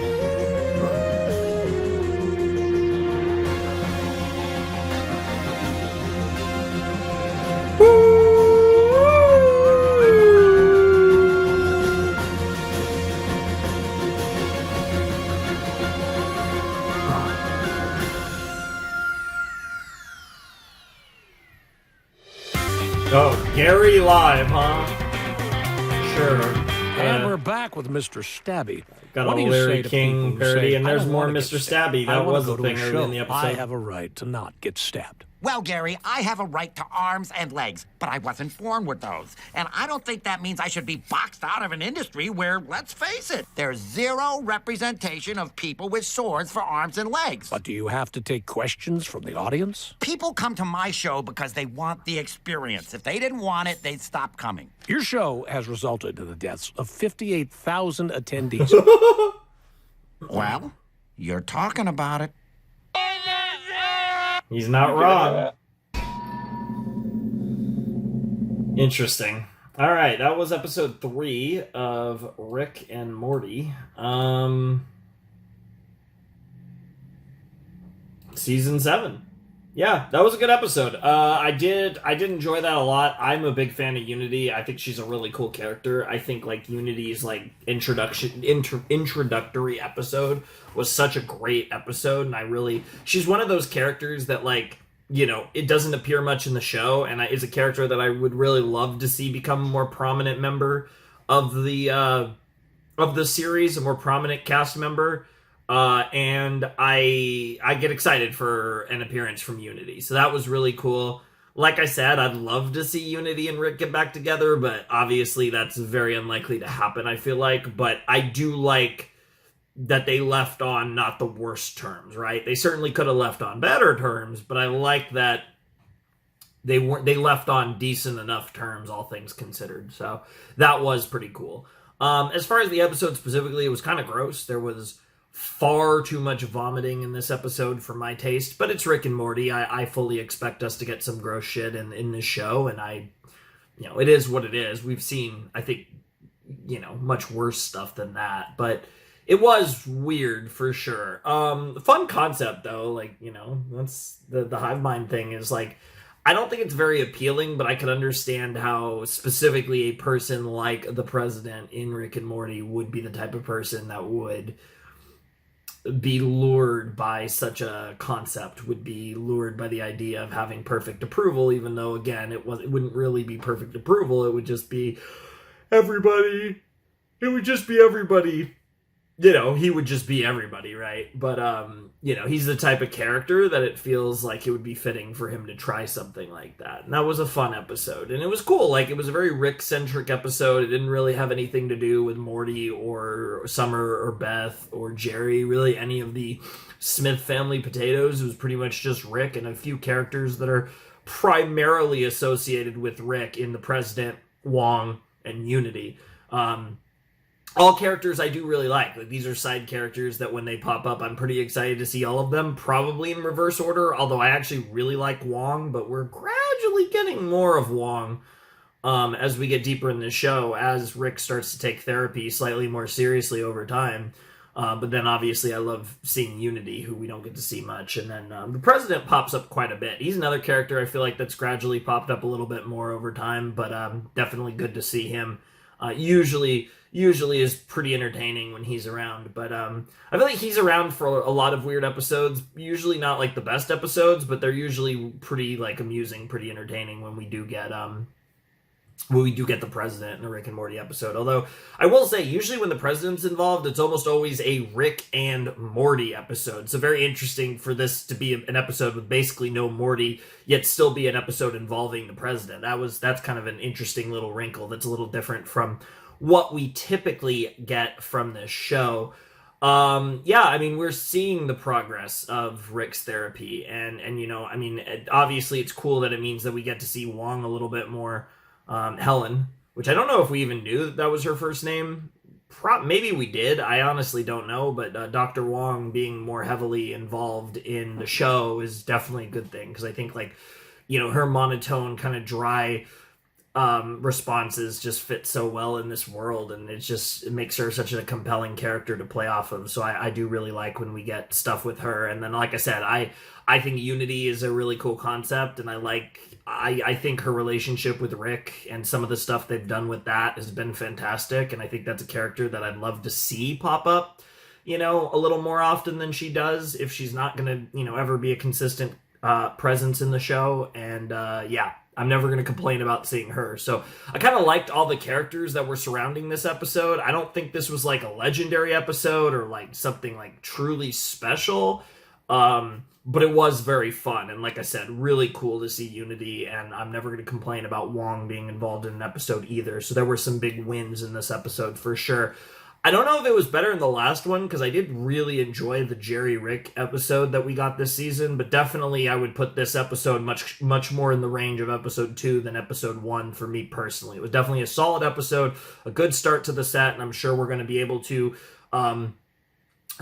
Speaker 1: Oh, Gary Live, huh? Sure.
Speaker 18: And we're back with Mr. Stabby.
Speaker 1: Got
Speaker 18: What
Speaker 1: a
Speaker 18: do you
Speaker 1: Larry
Speaker 18: say to
Speaker 1: King
Speaker 18: people who
Speaker 1: parody,
Speaker 18: say,
Speaker 1: and
Speaker 18: "I
Speaker 1: there's
Speaker 18: don't
Speaker 1: more
Speaker 18: wanna
Speaker 1: Mr.
Speaker 18: get stabbed.
Speaker 1: Stabby.
Speaker 18: I
Speaker 1: That
Speaker 18: wanna
Speaker 1: was
Speaker 18: go
Speaker 1: a
Speaker 18: to
Speaker 1: thing
Speaker 18: a
Speaker 1: earlier in
Speaker 18: show.
Speaker 1: the
Speaker 18: I
Speaker 1: episode.
Speaker 18: have a right to not get stabbed.
Speaker 16: Well, Gary, I have a right to arms and legs, but I wasn't born with those. And I don't think that means I should be boxed out of an industry where, let's face it, there's zero representation of people with swords for arms and legs.
Speaker 18: But do you have to take questions from the audience?
Speaker 16: People come to my show because they want the experience. If they didn't want it, they'd stop coming.
Speaker 18: Your show has resulted in the deaths of 58,000 attendees.
Speaker 16: Well, you're talking about it.
Speaker 1: He's not wrong. Interesting. All right, that was episode 3 of Rick and Morty. Season 7. Yeah, that was a good episode. I did enjoy that a lot. I'm a big fan of Unity. I think she's a really cool character. I think like Unity's like introductory episode was such a great episode, and she's one of those characters that like, you know, it doesn't appear much in the show, and is a character that I would really love to see become a more prominent member of the series, a more prominent cast member. And I get excited for an appearance from Unity. So that was really cool. Like I said, I'd love to see Unity and Rick get back together, but obviously that's very unlikely to happen, I feel like. But I do like that they left on not the worst terms, right? They certainly could have left on better terms, but I like that they left on decent enough terms, all things considered. So that was pretty cool. As far as the episode specifically, it was kind of gross. There was far too much vomiting in this episode for my taste, but it's Rick and Morty. I fully expect us to get some gross shit in this show, and it is what it is. We've seen, I think, much worse stuff than that, but it was weird for sure. Fun concept though, like, that's the hive mind thing is like, I don't think it's very appealing, but I can understand how specifically a person like the president in Rick and Morty would be the type of person that would be lured by such a concept, would be lured by the idea of having perfect approval, even though, again, it wouldn't really be perfect approval. It would just be everybody. It would just be everybody. He would just be everybody, right? But, he's the type of character that it feels like it would be fitting for him to try something like that. And that was a fun episode. And it was cool. Like, it was a very Rick-centric episode. It didn't really have anything to do with Morty or Summer or Beth or Jerry, really any of the Smith family potatoes. It was pretty much just Rick and a few characters that are primarily associated with Rick in the President, Wong, and Unity. All characters I do really like. Like, these are side characters that when they pop up, I'm pretty excited to see all of them, probably in reverse order, although I actually really like Wong, but we're gradually getting more of Wong as we get deeper in the show, as Rick starts to take therapy slightly more seriously over time. But then obviously I love seeing Unity, who we don't get to see much. And then the President pops up quite a bit. He's another character I feel like that's gradually popped up a little bit more over time, but definitely good to see him. Usually is pretty entertaining when he's around, but I feel like he's around for a lot of weird episodes, usually not like the best episodes, but they're usually pretty like amusing, pretty entertaining when we do get the President in a Rick and Morty episode. Although I will say, usually when the President's involved, it's almost always a Rick and Morty episode. So very interesting for this to be an episode with basically no Morty, yet still be an episode involving the President. That's kind of an interesting little wrinkle that's a little different from what we typically get from this show. We're seeing the progress of Rick's therapy, and obviously it's cool that it means that we get to see Wong a little bit more. Helen, which I don't know if we even knew that was her first name. Maybe we did. I honestly don't know, but Dr. Wong being more heavily involved in the show is definitely a good thing, because I think her monotone, kind of dry responses just fit so well in this world, and it makes her such a compelling character to play off of. So I do really like when we get stuff with her. And then, like I said, I think Unity is a really cool concept, and I think her relationship with Rick and some of the stuff they've done with that has been fantastic, and I think that's a character that I'd love to see pop up, a little more often than she does, if she's not going to, ever be a consistent presence in the show. And I'm never going to complain about seeing her. So I kind of liked all the characters that were surrounding this episode. I don't think this was like a legendary episode or like something like truly special. But it was very fun, and like I said, really cool to see Unity, and I'm never going to complain about Wong being involved in an episode either, so there were some big wins in this episode for sure. I don't know if it was better in the last one, because I did really enjoy the Jerry Rick episode that we got this season, but definitely I would put this episode much more in the range of episode 2 than episode 1 for me personally. It was definitely a solid episode, a good start to the set, and I'm sure we're going to be able to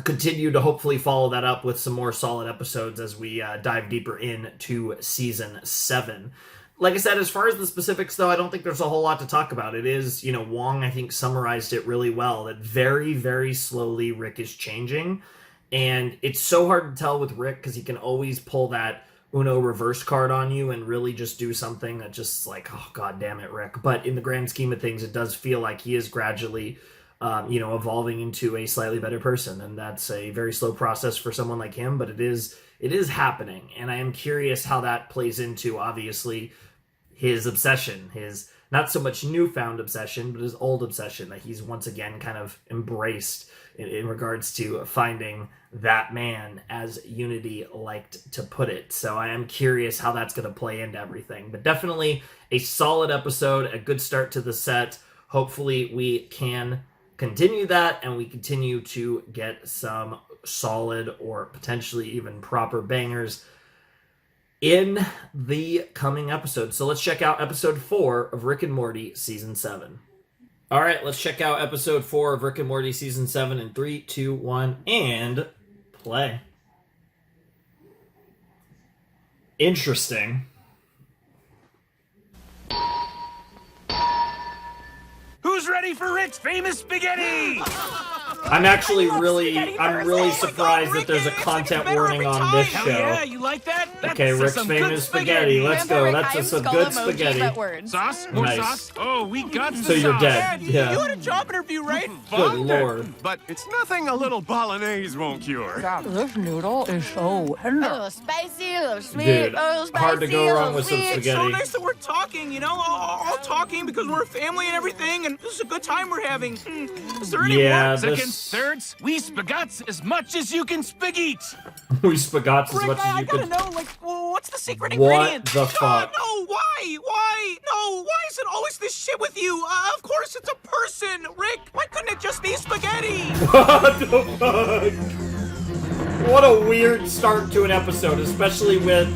Speaker 1: continue to hopefully follow that up with some more solid episodes as we dive deeper into season 7. Like I said, as far as the specifics, though, I don't think there's a whole lot to talk about. It is, Wong, I think, summarized it really well, that very, very slowly Rick is changing. And it's so hard to tell with Rick because he can always pull that Uno reverse card on you and really just do something that just like, oh, God damn it, Rick. But in the grand scheme of things, it does feel like he is gradually, evolving into a slightly better person. And that's a very slow process for someone like him, but it is happening. And I am curious how that plays into, obviously, his obsession, his not so much newfound obsession, but his old obsession that he's once again kind of embraced in regards to finding that man, as Unity liked to put it. So I am curious how that's going to play into everything. But definitely a solid episode, a good start to the set. Hopefully we can continue that and we continue to get some solid or potentially even proper bangers in the coming episodes. So let's check out episode 4 of Rick and Morty season 7. All right, let's check out episode 4 of Rick and Morty season 7 in 3, 2, 1, and play. Interesting.
Speaker 3: Who's ready for Rick's famous spaghetti?
Speaker 1: I'm actually really surprised that there's a content warning on this show.
Speaker 3: Yeah, you like that?
Speaker 1: Okay, Rick's famous spaghetti. Let's go. That's some good spaghetti.
Speaker 3: Sauce? More
Speaker 1: Nice.
Speaker 3: sauce? Oh, we got the sauce.
Speaker 1: So you're dead.
Speaker 5: You had a job interview, right?
Speaker 1: Good lord.
Speaker 19: But it's nothing a little bolognese won't cure.
Speaker 12: This noodle is so tender. A little spicy, a little sweet,
Speaker 1: Dude,
Speaker 12: a little spicy,
Speaker 1: hard to go wrong with some
Speaker 5: It's so
Speaker 1: spaghetti.
Speaker 5: nice that we're talking, all talking because we're a family and everything, and this is a good time we're having. Is there any
Speaker 1: Yeah,
Speaker 5: more?
Speaker 3: Seconds, thirds, we spagats as much as you can spagheet.
Speaker 1: We spagats as
Speaker 5: Rick,
Speaker 1: much as
Speaker 5: I
Speaker 1: you
Speaker 5: gotta
Speaker 1: could.
Speaker 5: know, what's the secret
Speaker 1: What
Speaker 5: ingredient?
Speaker 1: the fuck?
Speaker 5: No, why? Why? No, why is it always this shit with you? Of course it's a person, Rick. Why couldn't it just be spaghetti?
Speaker 1: What the fuck? What a weird start to an episode, especially with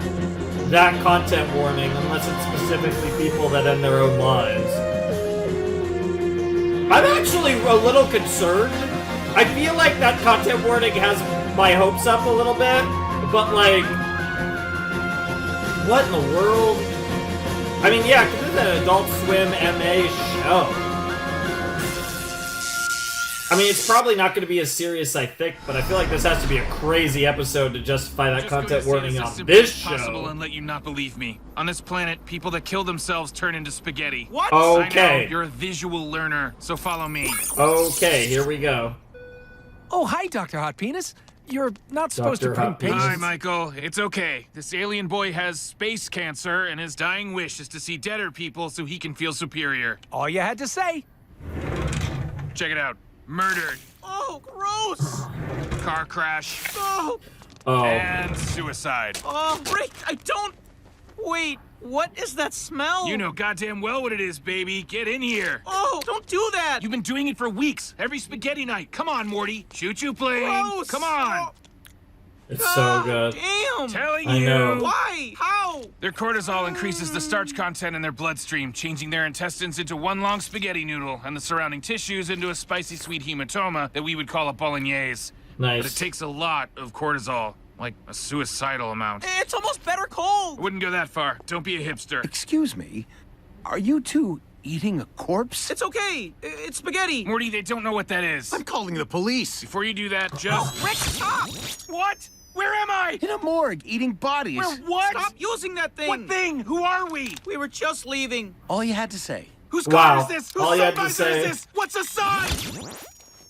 Speaker 1: that content warning, unless it's specifically people that end their own lives. I'm actually a little concerned. I feel like that content warning has my hopes up a little bit, but like, what in the world? I mean, yeah, because this is an Adult Swim MA show. I mean, it's probably not going to be as serious, I think, but I feel like this has to be a crazy episode to justify that content warning on this
Speaker 3: Possible
Speaker 1: show.
Speaker 3: and let you not believe me. On this planet, people that kill themselves turn into spaghetti.
Speaker 5: What?
Speaker 1: Okay.
Speaker 3: I know, you're a visual learner, so follow me.
Speaker 1: Okay, here we go.
Speaker 18: Oh, hi, Dr. Hot Penis. You're not supposed
Speaker 1: Dr.
Speaker 18: to bring
Speaker 1: Hot Penis.
Speaker 3: Hi,
Speaker 18: patients.
Speaker 3: Michael. It's okay. This alien boy has space cancer, and his dying wish is to see deader people so he can feel superior.
Speaker 18: All you had to say.
Speaker 3: Check it out. Murdered.
Speaker 5: Oh, gross.
Speaker 3: Car crash.
Speaker 5: Oh,
Speaker 3: And suicide.
Speaker 5: Rick, I don't... Wait, what is that smell?
Speaker 3: You know goddamn well what it is, baby. Get in here.
Speaker 5: Oh, don't do that.
Speaker 3: You've been doing it for weeks. Every spaghetti night. Come on, Morty. Choo-choo plane.
Speaker 5: Gross.
Speaker 3: Come on.
Speaker 1: It's so good.
Speaker 5: Damn.
Speaker 3: Telling
Speaker 1: I
Speaker 3: you.
Speaker 1: know.
Speaker 5: Why? How?
Speaker 3: Their cortisol increases the starch content in their bloodstream, changing their intestines into one long spaghetti noodle and the surrounding tissues into a spicy sweet hematoma that we would call a bolognese.
Speaker 1: Nice.
Speaker 3: But it takes a lot of cortisol, like a suicidal amount.
Speaker 5: It's almost better cold.
Speaker 3: I wouldn't go that far. Don't be a hipster.
Speaker 19: Excuse me, are you two eating a corpse?
Speaker 5: It's okay. It's spaghetti.
Speaker 3: Morty, they don't know what that is.
Speaker 19: I'm calling the police.
Speaker 3: Before you do that, just...
Speaker 5: Rick, stop.
Speaker 3: What? Where am I?
Speaker 19: In a morgue, eating bodies.
Speaker 3: Where what?
Speaker 5: Stop using that thing.
Speaker 3: What thing? Who are we?
Speaker 5: We were just leaving.
Speaker 19: All you had to say.
Speaker 3: Whose
Speaker 1: Wow.
Speaker 3: car is this? Whose
Speaker 1: All you had to
Speaker 3: Sunvisor
Speaker 1: say.
Speaker 3: is this? What's a sign?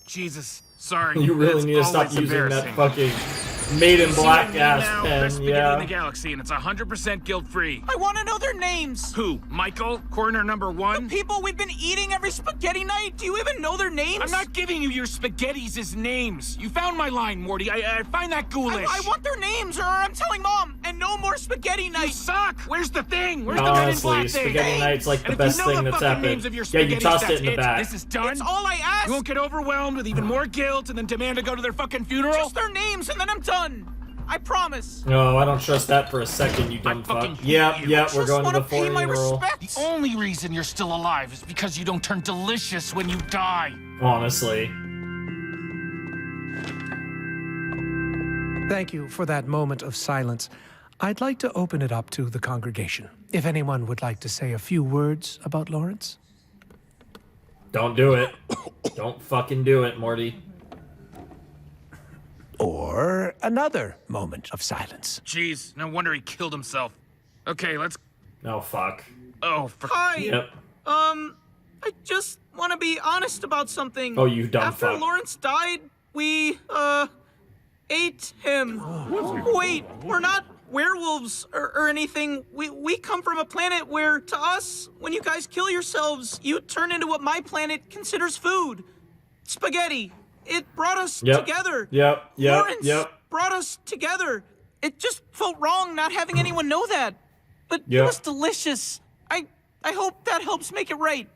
Speaker 3: Jesus, sorry.
Speaker 1: You really
Speaker 3: That's
Speaker 1: need to stop
Speaker 3: always
Speaker 1: using that
Speaker 3: embarrassing.
Speaker 1: fucking Made in
Speaker 3: See
Speaker 1: Black
Speaker 3: what I mean
Speaker 1: ass
Speaker 3: now?
Speaker 1: pen,
Speaker 3: Best spaghetti
Speaker 1: yeah.
Speaker 3: in the galaxy, and it's 100% guilt-free.
Speaker 5: I want to know their names.
Speaker 3: Who? Michael? Corner number 1?
Speaker 5: The people we've been eating every spaghetti night. Do you even know their names?
Speaker 3: I'm not giving you your spaghettis as names. You found my line, Morty. I find that ghoulish.
Speaker 5: I want their names, or I'm telling Mom. And no more spaghetti night.
Speaker 3: You suck. Where's the thing? Where's the Men in
Speaker 1: Honestly,
Speaker 3: Black thing?
Speaker 1: Spaghetti Night's like the
Speaker 3: And
Speaker 1: best
Speaker 3: if you know
Speaker 1: thing
Speaker 3: the
Speaker 1: that's
Speaker 3: fucking
Speaker 1: happened.
Speaker 3: names of your
Speaker 1: Yeah, you
Speaker 3: spaghettis,
Speaker 1: tossed it
Speaker 3: that's
Speaker 1: in the back.
Speaker 3: This is done.
Speaker 5: It's all I asked.
Speaker 3: You won't get overwhelmed with even more guilt and then demand to go to their fucking funeral?
Speaker 5: Just their names, and then I'm done. I promise.
Speaker 1: No, I don't trust that for a second, you dumb fuck. Yep, we're going to the funeral.
Speaker 3: The only reason you're still alive is because you don't turn delicious when you die.
Speaker 1: Honestly.
Speaker 18: Thank you for that moment of silence. I'd like to open it up to the congregation. If anyone would like to say a few words about Lawrence.
Speaker 1: Don't do it. Don't fucking do it, Morty.
Speaker 18: Or another moment of silence.
Speaker 3: Jeez, no wonder he killed himself. Okay, let's...
Speaker 1: Oh, fuck.
Speaker 3: Oh, for...
Speaker 5: Hi.
Speaker 1: Yep.
Speaker 5: I just want to be honest about something.
Speaker 1: Oh, you dumb
Speaker 5: After
Speaker 1: fuck.
Speaker 5: Lawrence died, we, ate him. Wait, we're not werewolves or anything. We come from a planet where, to us, when you guys kill yourselves, you turn into what my planet considers food. Spaghetti. It brought us together. Lawrence brought us together. It just felt wrong not having anyone know that. But it was delicious. I hope that helps make it right.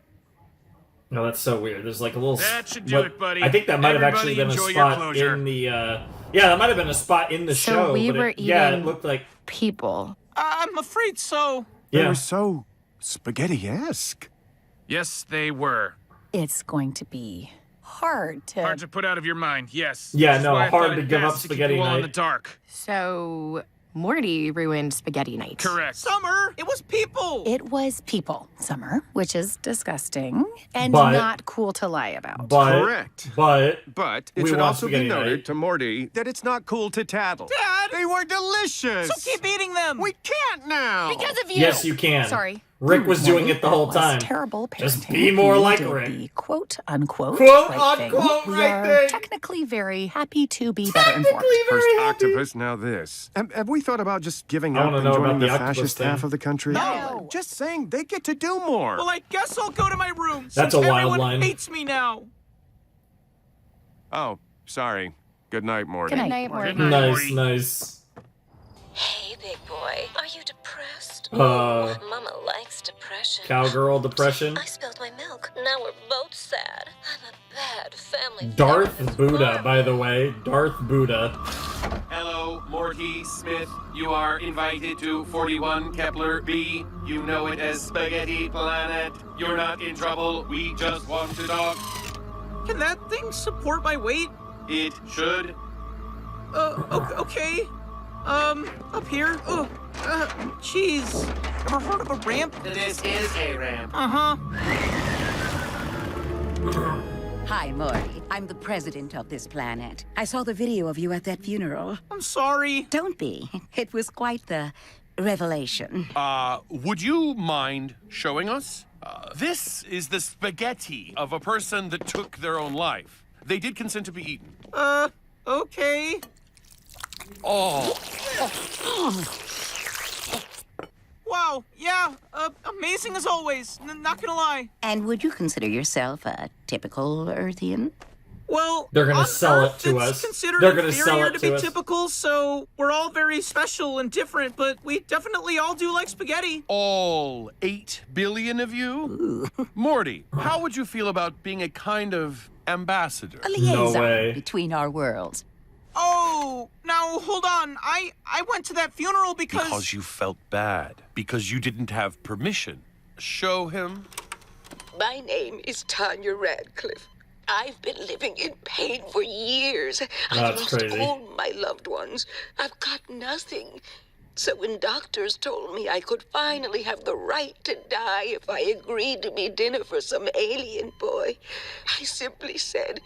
Speaker 1: No, that's so weird. There's like a little...
Speaker 3: That should do it, buddy.
Speaker 1: I think that might have actually been a
Speaker 3: Everybody enjoy your
Speaker 1: spot
Speaker 3: closure.
Speaker 1: in the... Yeah, that might have been a spot in the show.
Speaker 12: So we
Speaker 1: but
Speaker 12: were
Speaker 1: it, yeah, it
Speaker 12: eating
Speaker 1: looked like...
Speaker 12: people.
Speaker 5: I'm afraid so.
Speaker 19: They
Speaker 1: Yeah.
Speaker 19: were so spaghetti-esque.
Speaker 3: Yes, they were.
Speaker 20: It's going to be hard to...
Speaker 3: Hard to put out of your mind, yes.
Speaker 1: Yeah,
Speaker 3: Which is
Speaker 1: no,
Speaker 3: why I
Speaker 1: hard
Speaker 3: thought
Speaker 1: to
Speaker 3: it
Speaker 1: give up
Speaker 3: best to keep
Speaker 1: spaghetti
Speaker 3: you all in
Speaker 1: night.
Speaker 3: the dark.
Speaker 12: So Morty ruined spaghetti night.
Speaker 3: Correct.
Speaker 5: Summer, it was people.
Speaker 20: It was people, Summer, which is disgusting and
Speaker 1: But-
Speaker 20: not cool to lie about.
Speaker 21: Correct.
Speaker 1: But
Speaker 21: But
Speaker 1: we
Speaker 21: it should
Speaker 1: want
Speaker 21: also be
Speaker 1: spaghetti
Speaker 21: noted
Speaker 1: night.
Speaker 21: to Morty that it's not cool to tattle.
Speaker 5: Dad!
Speaker 21: They were delicious!
Speaker 5: So keep eating them.
Speaker 21: We can't now!
Speaker 20: Because of you.
Speaker 1: Yes, you can.
Speaker 20: Sorry.
Speaker 1: Rick was doing it the whole
Speaker 20: That was
Speaker 1: time.
Speaker 20: terrible parenting.
Speaker 1: Just be more
Speaker 20: You
Speaker 1: like
Speaker 20: did
Speaker 1: Rick.
Speaker 20: the quote-unquote
Speaker 1: Quote,
Speaker 20: right thing.
Speaker 1: unquote,
Speaker 20: We
Speaker 1: right
Speaker 20: are
Speaker 1: thing.
Speaker 20: technically very happy to be better informed.
Speaker 21: First octopus, now this. Have we thought about just giving
Speaker 1: I
Speaker 21: up
Speaker 1: wanna
Speaker 21: and
Speaker 1: know
Speaker 21: joining
Speaker 1: about
Speaker 21: the
Speaker 1: the octopus
Speaker 21: fascist
Speaker 1: thing.
Speaker 21: half of the country?
Speaker 5: No.
Speaker 21: Just saying, they get to do more.
Speaker 5: Well, I guess I'll go to my room.
Speaker 1: That's
Speaker 5: since
Speaker 1: a wild
Speaker 5: everyone
Speaker 1: line.
Speaker 5: hates me now.
Speaker 21: Oh, sorry. Good night, Morty.
Speaker 20: Good night, Morty.
Speaker 1: Nice, nice.
Speaker 7: Hey, big boy. Are you depressed?
Speaker 1: Mama
Speaker 7: likes depression.
Speaker 1: Cowgirl depression.
Speaker 7: I spilled my milk. Now we're both sad. I'm a bad family.
Speaker 1: Darth Buddha, by the way. Darth Buddha.
Speaker 22: Hello, Morty Smith. You are invited to 41 Kepler B. You know it as Spaghetti Planet. You're not in trouble. We just want to talk.
Speaker 5: Can that thing support my weight?
Speaker 22: It should.
Speaker 5: Okay. Up here. Jeez. Ever heard of a ramp?
Speaker 22: This is a ramp.
Speaker 5: Uh-huh.
Speaker 23: Hi, Morty. I'm the president of this planet. I saw the video of you at that funeral.
Speaker 5: I'm sorry.
Speaker 23: Don't be. It was quite the revelation.
Speaker 22: Would you mind showing us? This is the spaghetti of a person that took their own life. They did consent to be eaten.
Speaker 5: Okay.
Speaker 22: Oh.
Speaker 5: Wow, yeah, amazing as always, not gonna lie.
Speaker 23: And would you consider yourself a typical Earthian?
Speaker 5: Well,
Speaker 1: They're gonna
Speaker 5: on
Speaker 1: sell
Speaker 5: Earth,
Speaker 1: it to
Speaker 5: it's
Speaker 1: us.
Speaker 5: considered
Speaker 1: They're gonna sell
Speaker 5: inferior
Speaker 1: it
Speaker 5: to
Speaker 1: to
Speaker 5: be
Speaker 1: us.
Speaker 5: typical, so we're all very special and different, but we definitely all do like spaghetti.
Speaker 22: All 8 billion of you? Morty, how would you feel about being a kind of ambassador?
Speaker 23: A liaison
Speaker 1: way.
Speaker 23: between our worlds.
Speaker 5: Oh, now hold on. I went to that funeral
Speaker 22: Because you felt bad. Because you didn't have permission. Show him.
Speaker 24: My name is Tanya Radcliffe. I've been living in pain for years. I've
Speaker 1: That's
Speaker 24: lost
Speaker 1: crazy.
Speaker 24: all my loved ones. I've got nothing. So when doctors told me I could finally have the right to die if I agreed to be dinner for some alien boy, I simply said,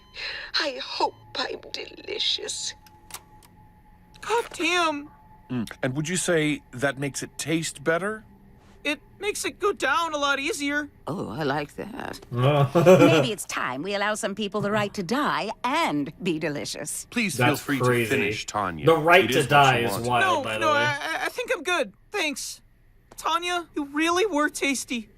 Speaker 24: I hope I'm delicious.
Speaker 5: God damn.
Speaker 22: And would you say that makes it taste better?
Speaker 5: It makes it go down a lot easier.
Speaker 23: Oh, I like that. Maybe it's time we allow some people the right to die and be delicious.
Speaker 21: Please feel free to finish, Tanya.
Speaker 1: The right
Speaker 21: It
Speaker 1: to
Speaker 21: is
Speaker 1: die
Speaker 21: what you
Speaker 1: is
Speaker 21: wanted.
Speaker 1: wild, by the way.
Speaker 5: I think I'm good. Thanks. Tanya, you really were tasty.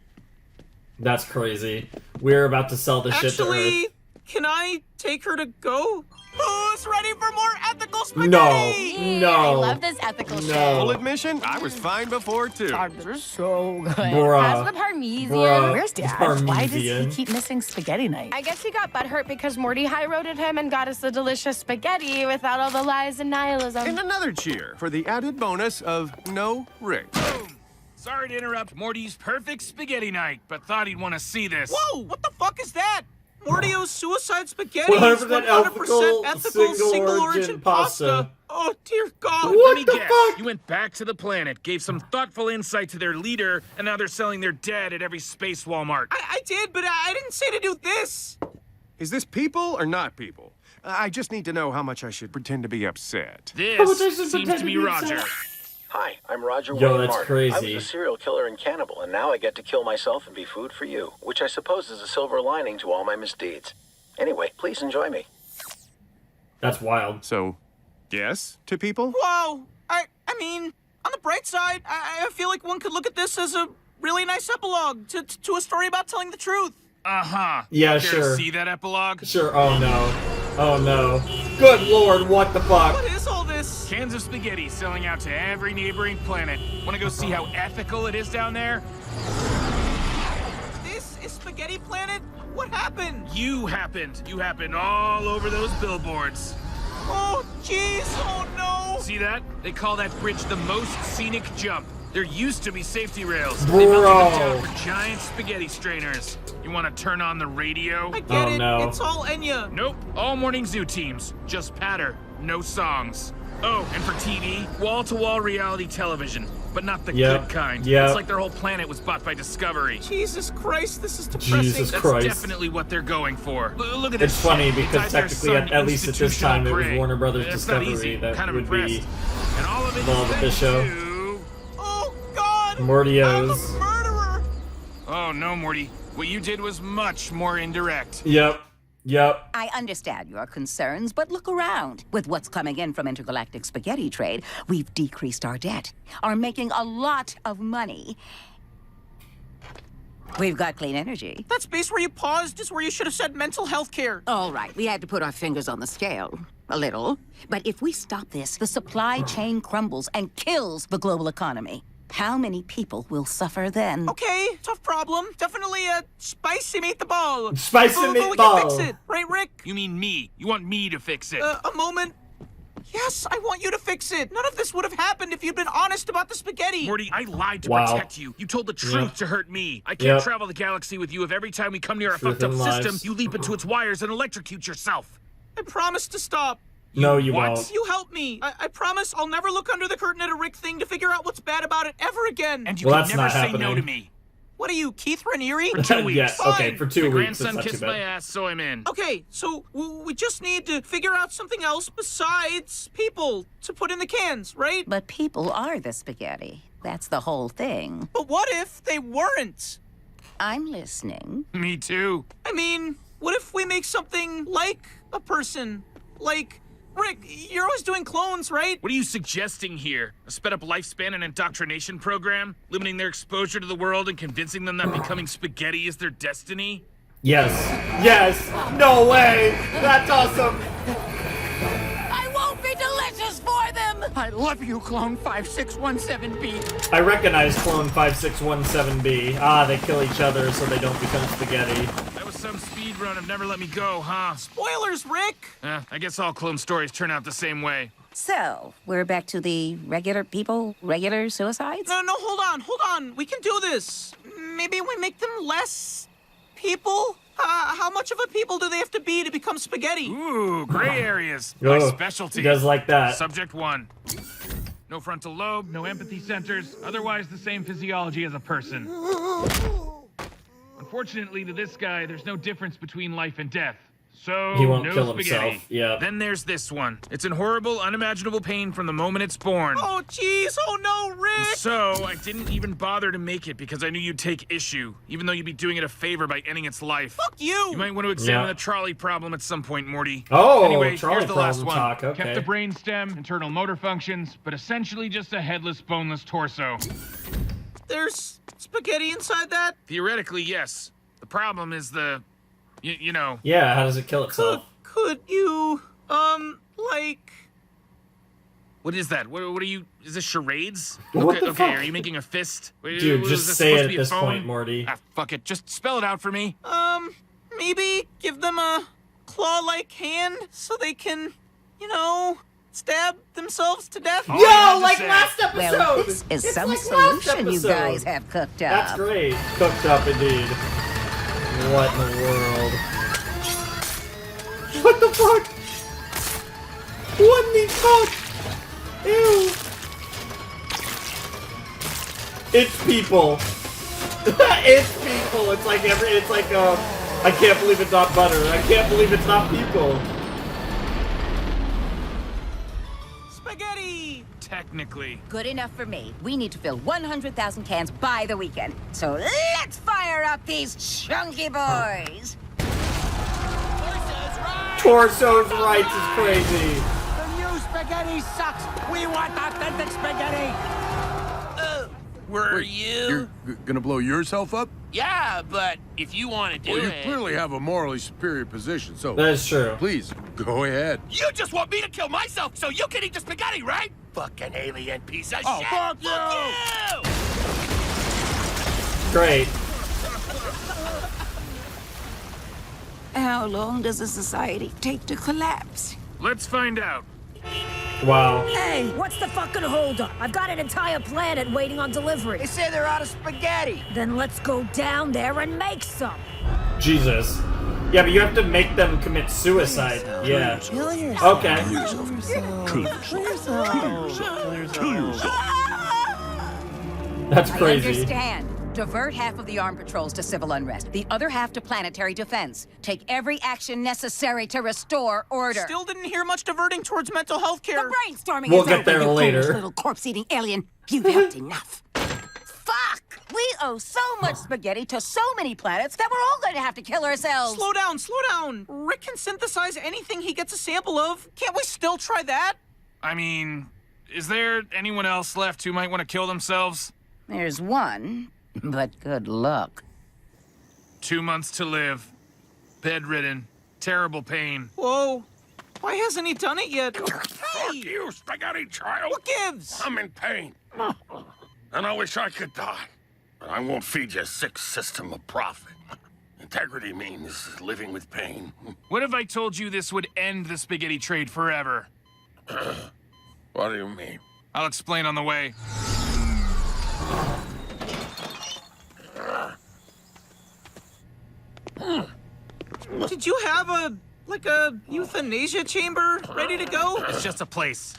Speaker 1: That's crazy. We're about to sell this shit to her.
Speaker 5: Actually, can I take her to go? Who's ready for more ethical spaghetti?
Speaker 1: No.
Speaker 12: I love this ethical shit.
Speaker 21: Full admission, I was fine before, too.
Speaker 12: They're so good.
Speaker 1: Bruh.
Speaker 12: How's the Parmesan?
Speaker 1: Bruh.
Speaker 12: Where's Dad?
Speaker 20: Why does he
Speaker 1: Parmesan.
Speaker 20: keep missing spaghetti night?
Speaker 12: I guess he got butthurt because Morty high-roaded him and got us the delicious spaghetti without all the lies and nihilism.
Speaker 21: And another cheer for the added bonus of no Rick.
Speaker 3: Boom! Sorry to interrupt Morty's perfect spaghetti night, but thought he'd want to see this.
Speaker 5: Whoa! What the fuck is that? Mortio's suicide spaghetti
Speaker 1: 100%
Speaker 5: is 100% ethical single-origin pasta. Oh, dear God.
Speaker 3: Let me guess. You went back to the planet, gave some thoughtful insight to their leader, and now they're selling their dead at every space Walmart.
Speaker 5: I did, but I didn't say to do this.
Speaker 21: Is this people or not people? I just need to know how much I should pretend to be upset.
Speaker 3: This seems to be Roger.
Speaker 6: Hi, I'm Roger
Speaker 1: Yo,
Speaker 6: Wayne
Speaker 1: that's
Speaker 6: Martin.
Speaker 1: crazy.
Speaker 6: I was a serial killer and cannibal, and now I get to kill myself and be food for you, which I suppose is a silver lining to all my misdeeds. Anyway, please enjoy me.
Speaker 1: That's wild.
Speaker 21: So, yes to people?
Speaker 5: Whoa! I mean, on the bright side, I feel like one could look at this as a really nice epilogue to a story about telling the truth.
Speaker 3: Uh-huh.
Speaker 1: Yeah,
Speaker 3: Care
Speaker 1: sure.
Speaker 3: to see that epilogue?
Speaker 1: Sure. Oh, no. Oh, no. Good Lord, what the fuck?
Speaker 5: What is all this?
Speaker 3: Cans of spaghetti selling out to every neighboring planet. Want to go see how ethical it is down there?
Speaker 5: This is Spaghetti Planet? What happened?
Speaker 3: You happened. You happened all over those billboards.
Speaker 5: Oh, jeez. Oh, no.
Speaker 3: See that? They call that bridge the most scenic jump. There used to be safety rails.
Speaker 1: Bro.
Speaker 3: They melted them down for giant spaghetti strainers. You want to turn on the radio?
Speaker 5: I get it.
Speaker 1: no.
Speaker 5: It's all Enya.
Speaker 3: Nope. All morning zoo teams. Just patter. No songs. Oh, and for TV, wall-to-wall reality television. But not the good kind.
Speaker 1: Yep.
Speaker 3: It's like their whole planet was bought by Discovery.
Speaker 5: Jesus Christ, this is depressing.
Speaker 1: Jesus
Speaker 3: That's
Speaker 1: Christ.
Speaker 3: definitely what they're going for. Look at this.
Speaker 1: It's funny
Speaker 3: shit. They
Speaker 1: because
Speaker 3: tied their
Speaker 1: technically,
Speaker 3: son
Speaker 1: at least at this time, it was
Speaker 3: institutional
Speaker 1: Warner Brothers
Speaker 3: grave. It's not
Speaker 1: Discovery
Speaker 3: easy.
Speaker 1: that
Speaker 3: Kind of
Speaker 1: would be
Speaker 3: impressed. And all of it
Speaker 1: involved with this show.
Speaker 5: Oh, God.
Speaker 1: Mortios.
Speaker 5: I'm a murderer.
Speaker 3: Oh, no, Morty. What you did was much more indirect.
Speaker 1: Yep. Yep.
Speaker 23: I understand your concerns, but look around. With what's coming in from intergalactic spaghetti trade, we've decreased our debt, are making a lot of money. We've got clean energy.
Speaker 5: That space where you paused is where you should have said mental health care.
Speaker 23: All right, we had to put our fingers on the scale. A little. But if we stop this, the supply chain crumbles and kills the global economy. How many people will suffer then?
Speaker 5: Okay, tough problem. Definitely a spicy meatball.
Speaker 1: Spicy
Speaker 5: But we can
Speaker 1: meatball.
Speaker 5: fix it, right, Rick?
Speaker 3: You mean me? You want me to fix it?
Speaker 5: A moment. Yes, I want you to fix it. None of this would have happened if you'd been honest about the spaghetti.
Speaker 3: Morty, I lied to
Speaker 1: Wow.
Speaker 3: protect you. You told the truth
Speaker 1: Yep.
Speaker 3: to hurt me. I can't
Speaker 1: Yep.
Speaker 3: travel the galaxy with you if every time we come near a
Speaker 1: Truth
Speaker 3: fucked up
Speaker 1: and lies.
Speaker 3: system, you leap into its wires and electrocute yourself.
Speaker 5: I promise to stop.
Speaker 1: No, you
Speaker 3: what?
Speaker 1: won't.
Speaker 5: You help me. I promise I'll never look under the curtain at a Rick thing to figure out what's bad about it ever again.
Speaker 3: And you
Speaker 1: Well,
Speaker 3: can
Speaker 1: that's
Speaker 3: never
Speaker 1: not
Speaker 3: say no
Speaker 1: happening.
Speaker 3: to me.
Speaker 5: What are you, Keith Raniere?
Speaker 3: For 2 weeks.
Speaker 1: Yeah, okay, for 2
Speaker 3: My
Speaker 1: weeks. It's
Speaker 3: grandson
Speaker 1: not too
Speaker 3: kissed my
Speaker 1: bad.
Speaker 3: ass, so I'm in.
Speaker 5: Okay, so we just need to figure out something else besides people to put in the cans, right?
Speaker 23: But people are the spaghetti. That's the whole thing.
Speaker 5: But what if they weren't?
Speaker 23: I'm listening.
Speaker 3: Me too.
Speaker 5: I mean, what if we make something like a person? Like, Rick, you're always doing clones, right?
Speaker 3: What are you suggesting here? A sped up lifespan and indoctrination program? Limiting their exposure to the world and convincing them that becoming spaghetti is their destiny?
Speaker 1: Yes. Yes. No way. That's awesome.
Speaker 12: I won't be delicious for them!
Speaker 16: I love you, Clone 5617B.
Speaker 1: I recognize Clone 5617B. Ah, they kill each other so they don't become spaghetti.
Speaker 3: That was some speed run of Never Let Me Go, huh?
Speaker 5: Spoilers, Rick!
Speaker 3: I guess all clone stories turn out the same way.
Speaker 23: So, we're back to the regular people, regular suicides?
Speaker 5: No, hold on. We can do this. Maybe we make them less people? How much of a people do they have to be to become spaghetti?
Speaker 3: Ooh, gray areas. My
Speaker 1: Oh,
Speaker 3: specialty.
Speaker 1: he does like that.
Speaker 3: Subject 1. No frontal lobe, no empathy centers, otherwise the same physiology as a person. Unfortunately, to this guy, there's no difference between life and death. So,
Speaker 1: He won't
Speaker 3: no
Speaker 1: kill
Speaker 3: spaghetti.
Speaker 1: himself. Yeah.
Speaker 3: Then there's this one. It's in horrible, unimaginable pain from the moment it's born.
Speaker 5: Oh, jeez. Oh, no, Rick.
Speaker 3: So, I didn't even bother to make it because I knew you'd take issue, even though you'd be doing it a favor by ending its life.
Speaker 5: Fuck you.
Speaker 3: You might want to examine the trolley problem at some point, Morty.
Speaker 1: Oh,
Speaker 3: anyway,
Speaker 1: trolley
Speaker 3: here's the last
Speaker 1: problem
Speaker 3: one.
Speaker 1: talk, okay.
Speaker 3: Kept the brain stem, internal motor functions, but essentially just a headless, boneless torso.
Speaker 5: There's spaghetti inside that?
Speaker 3: Theoretically, yes. The problem is the, you know.
Speaker 1: Yeah, how does it kill itself?
Speaker 5: Could you, like...
Speaker 3: What is that? What are you? Is this charades?
Speaker 1: What
Speaker 3: okay,
Speaker 1: the
Speaker 3: okay.
Speaker 1: fuck?
Speaker 3: Are you making a fist?
Speaker 1: Dude,
Speaker 3: Was
Speaker 1: just
Speaker 3: this
Speaker 1: say
Speaker 3: supposed
Speaker 1: it
Speaker 3: to
Speaker 1: at
Speaker 3: be a
Speaker 1: this
Speaker 3: phone?
Speaker 1: point, Morty.
Speaker 3: Ah, fuck it. Just spell it out for me.
Speaker 5: Maybe give them a claw-like hand so they can, you know, stab themselves to death?
Speaker 1: Yo, like last episode!
Speaker 23: Well, this is
Speaker 1: It's
Speaker 23: some
Speaker 1: like last
Speaker 23: solution you
Speaker 1: episode.
Speaker 23: guys have cooked up.
Speaker 1: That's great. Cooked up, indeed. What in the world? What the fuck? What in the fuck? Ew. It's people. It's people. It's like I can't believe it's not butter. I can't believe it's not people.
Speaker 5: Spaghetti!
Speaker 3: Technically.
Speaker 23: Good enough for me. We need to fill 100,000 cans by the weekend. So let's fire up these chunky boys.
Speaker 1: Torso's rights is crazy.
Speaker 19: The new spaghetti sucks. We want authentic spaghetti.
Speaker 8: Where are
Speaker 21: Wait,
Speaker 8: you?
Speaker 21: You're gonna blow yourself up?
Speaker 8: Yeah, but if you want to do
Speaker 21: Well, you
Speaker 8: it...
Speaker 21: clearly have a morally superior position, so...
Speaker 1: That is true.
Speaker 21: Please, go ahead.
Speaker 8: You just want me to kill myself so you can eat the spaghetti, right? Fucking alien piece of
Speaker 21: Oh,
Speaker 8: shit!
Speaker 21: fuck you!
Speaker 1: Great.
Speaker 23: How long does a society take to collapse?
Speaker 3: Let's find out.
Speaker 1: Wow.
Speaker 9: Hey, what's the fucking holdup? I've got an entire planet waiting on delivery.
Speaker 19: They say they're out of spaghetti.
Speaker 9: Then let's go down there and make some.
Speaker 1: Jesus. Yeah, but you have to make them commit suicide. Yeah.
Speaker 9: Kill yourself.
Speaker 1: Okay.
Speaker 9: Kill yourself.
Speaker 1: Kill yourself.
Speaker 9: Kill yourself.
Speaker 1: That's
Speaker 23: I
Speaker 1: crazy.
Speaker 23: understand. Divert half of the armed patrols to civil unrest, the other half to planetary defense. Take every action necessary to restore order.
Speaker 5: Still didn't hear much diverting towards mental health care.
Speaker 23: The brainstorming
Speaker 1: We'll
Speaker 23: is
Speaker 1: get
Speaker 23: over,
Speaker 1: there
Speaker 23: you
Speaker 1: later.
Speaker 23: foolish little corpse-eating alien. You've helped enough. Fuck! We owe so much spaghetti to so many planets that we're all going to have to kill ourselves.
Speaker 5: Slow down, slow down. Rick can synthesize anything he gets a sample of. Can't we still try that?
Speaker 3: I mean, is there anyone else left who might want to kill themselves?
Speaker 23: There's one, but good luck.
Speaker 3: 2 months to live. Bedridden. Terrible pain.
Speaker 5: Whoa. Why hasn't he done it yet?
Speaker 21: Fuck you, spaghetti child!
Speaker 5: What gives?
Speaker 21: I'm in pain. And I wish I could die. But I won't feed your sick system of profit. Integrity means living with pain.
Speaker 3: What if I told you this would end the spaghetti trade forever?
Speaker 21: What do you mean?
Speaker 3: I'll explain on the way.
Speaker 5: Did you have a euthanasia chamber ready to go?
Speaker 3: It's just a place.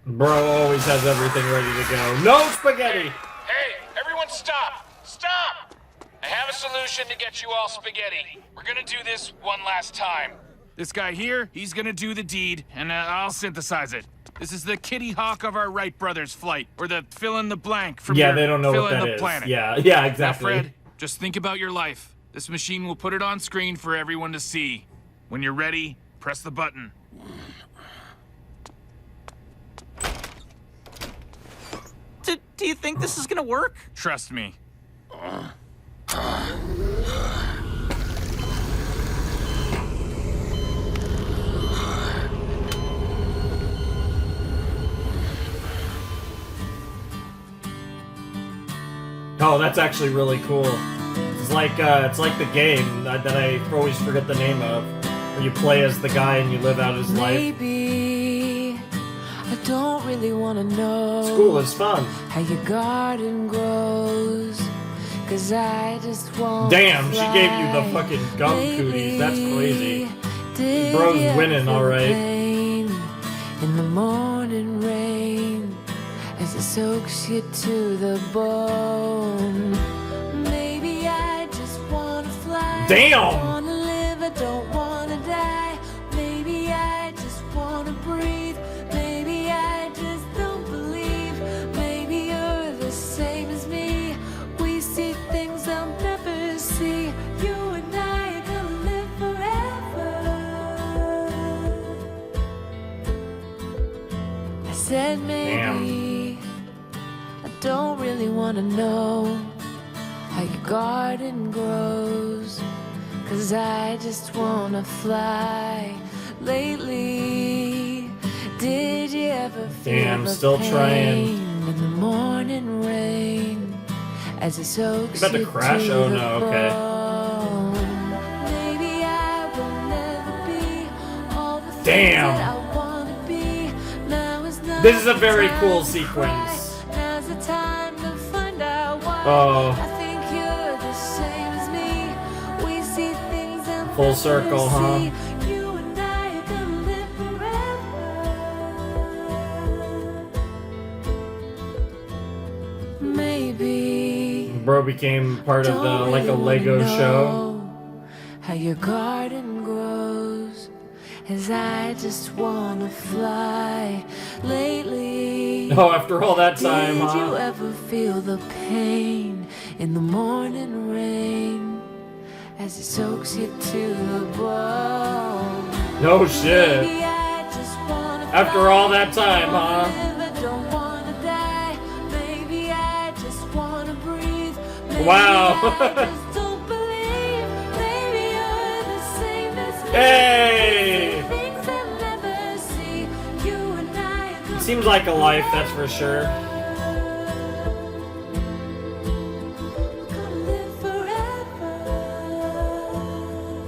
Speaker 1: Bro always has everything ready to go. No spaghetti!
Speaker 3: Hey, everyone stop! Stop! I have a solution to get you all spaghetti. We're gonna do this one last time. This guy here, he's gonna do the deed, and I'll synthesize it. This is the Kitty Hawk of our Wright brothers flight, or the fill in the blank from
Speaker 1: Yeah,
Speaker 3: your
Speaker 1: they don't know
Speaker 3: fill
Speaker 1: what
Speaker 3: in
Speaker 1: that
Speaker 3: the
Speaker 1: is.
Speaker 3: planet.
Speaker 1: Yeah, exactly.
Speaker 3: Now, Fred, just think about your life. This machine will put it on screen for everyone to see. When you're ready, press the button.
Speaker 5: Do you think this is gonna work?
Speaker 3: Trust me.
Speaker 1: Oh, that's actually really cool. It's like the game that I always forget the name of, where you play as the guy and you live out his life.
Speaker 11: Maybe I don't really want to know.
Speaker 1: It's cool. It's fun.
Speaker 11: How your garden grows. 'Cause I just want
Speaker 1: Damn, she gave you the fucking gum cooties. That's crazy. Bro's winning, all right.
Speaker 11: In the morning rain, as it soaks you to the bone. Maybe I just wanna fly.
Speaker 1: Damn.
Speaker 11: I wanna live, I don't wanna die. said maybe I don't really want to know how your garden grows, 'cause I just want to fly. Lately, did you ever feel the
Speaker 1: still
Speaker 11: pain
Speaker 1: trying.
Speaker 11: in the morning rain as it soaks
Speaker 1: You about to
Speaker 11: you
Speaker 1: crash?
Speaker 11: to
Speaker 1: Oh
Speaker 11: the
Speaker 1: no, okay.
Speaker 11: bone? Maybe I will never be all the things
Speaker 1: Damn.
Speaker 11: that I wanna be. Now is not
Speaker 1: This is a
Speaker 11: the
Speaker 1: very
Speaker 11: time
Speaker 1: cool
Speaker 11: to
Speaker 1: sequence.
Speaker 11: cry. Now's the time to find out why.
Speaker 1: Oh.
Speaker 11: I think you're the same as me. We see things and
Speaker 1: Full circle, huh?
Speaker 11: see. You and I are gonna live forever. Maybe
Speaker 1: Bro became part of the
Speaker 11: don't
Speaker 1: like a
Speaker 11: really
Speaker 1: Lego
Speaker 11: wanna
Speaker 1: show.
Speaker 11: know how your garden grows, as I just wanna fly. Lately,
Speaker 1: Oh, after all that time,
Speaker 11: did
Speaker 1: huh?
Speaker 11: you ever feel the pain in the morning rain as it soaks you to the bone?
Speaker 1: No shit.
Speaker 11: Maybe I just wanna
Speaker 1: After all that time, huh?
Speaker 11: live, I don't wanna die. Maybe I just wanna breathe. Maybe
Speaker 1: Wow.
Speaker 11: I just don't believe. Maybe you're the same as me.
Speaker 1: Hey!
Speaker 11: Things I'll never see. You and I are gonna
Speaker 1: Seems like a life, that's for sure.
Speaker 11: live forever.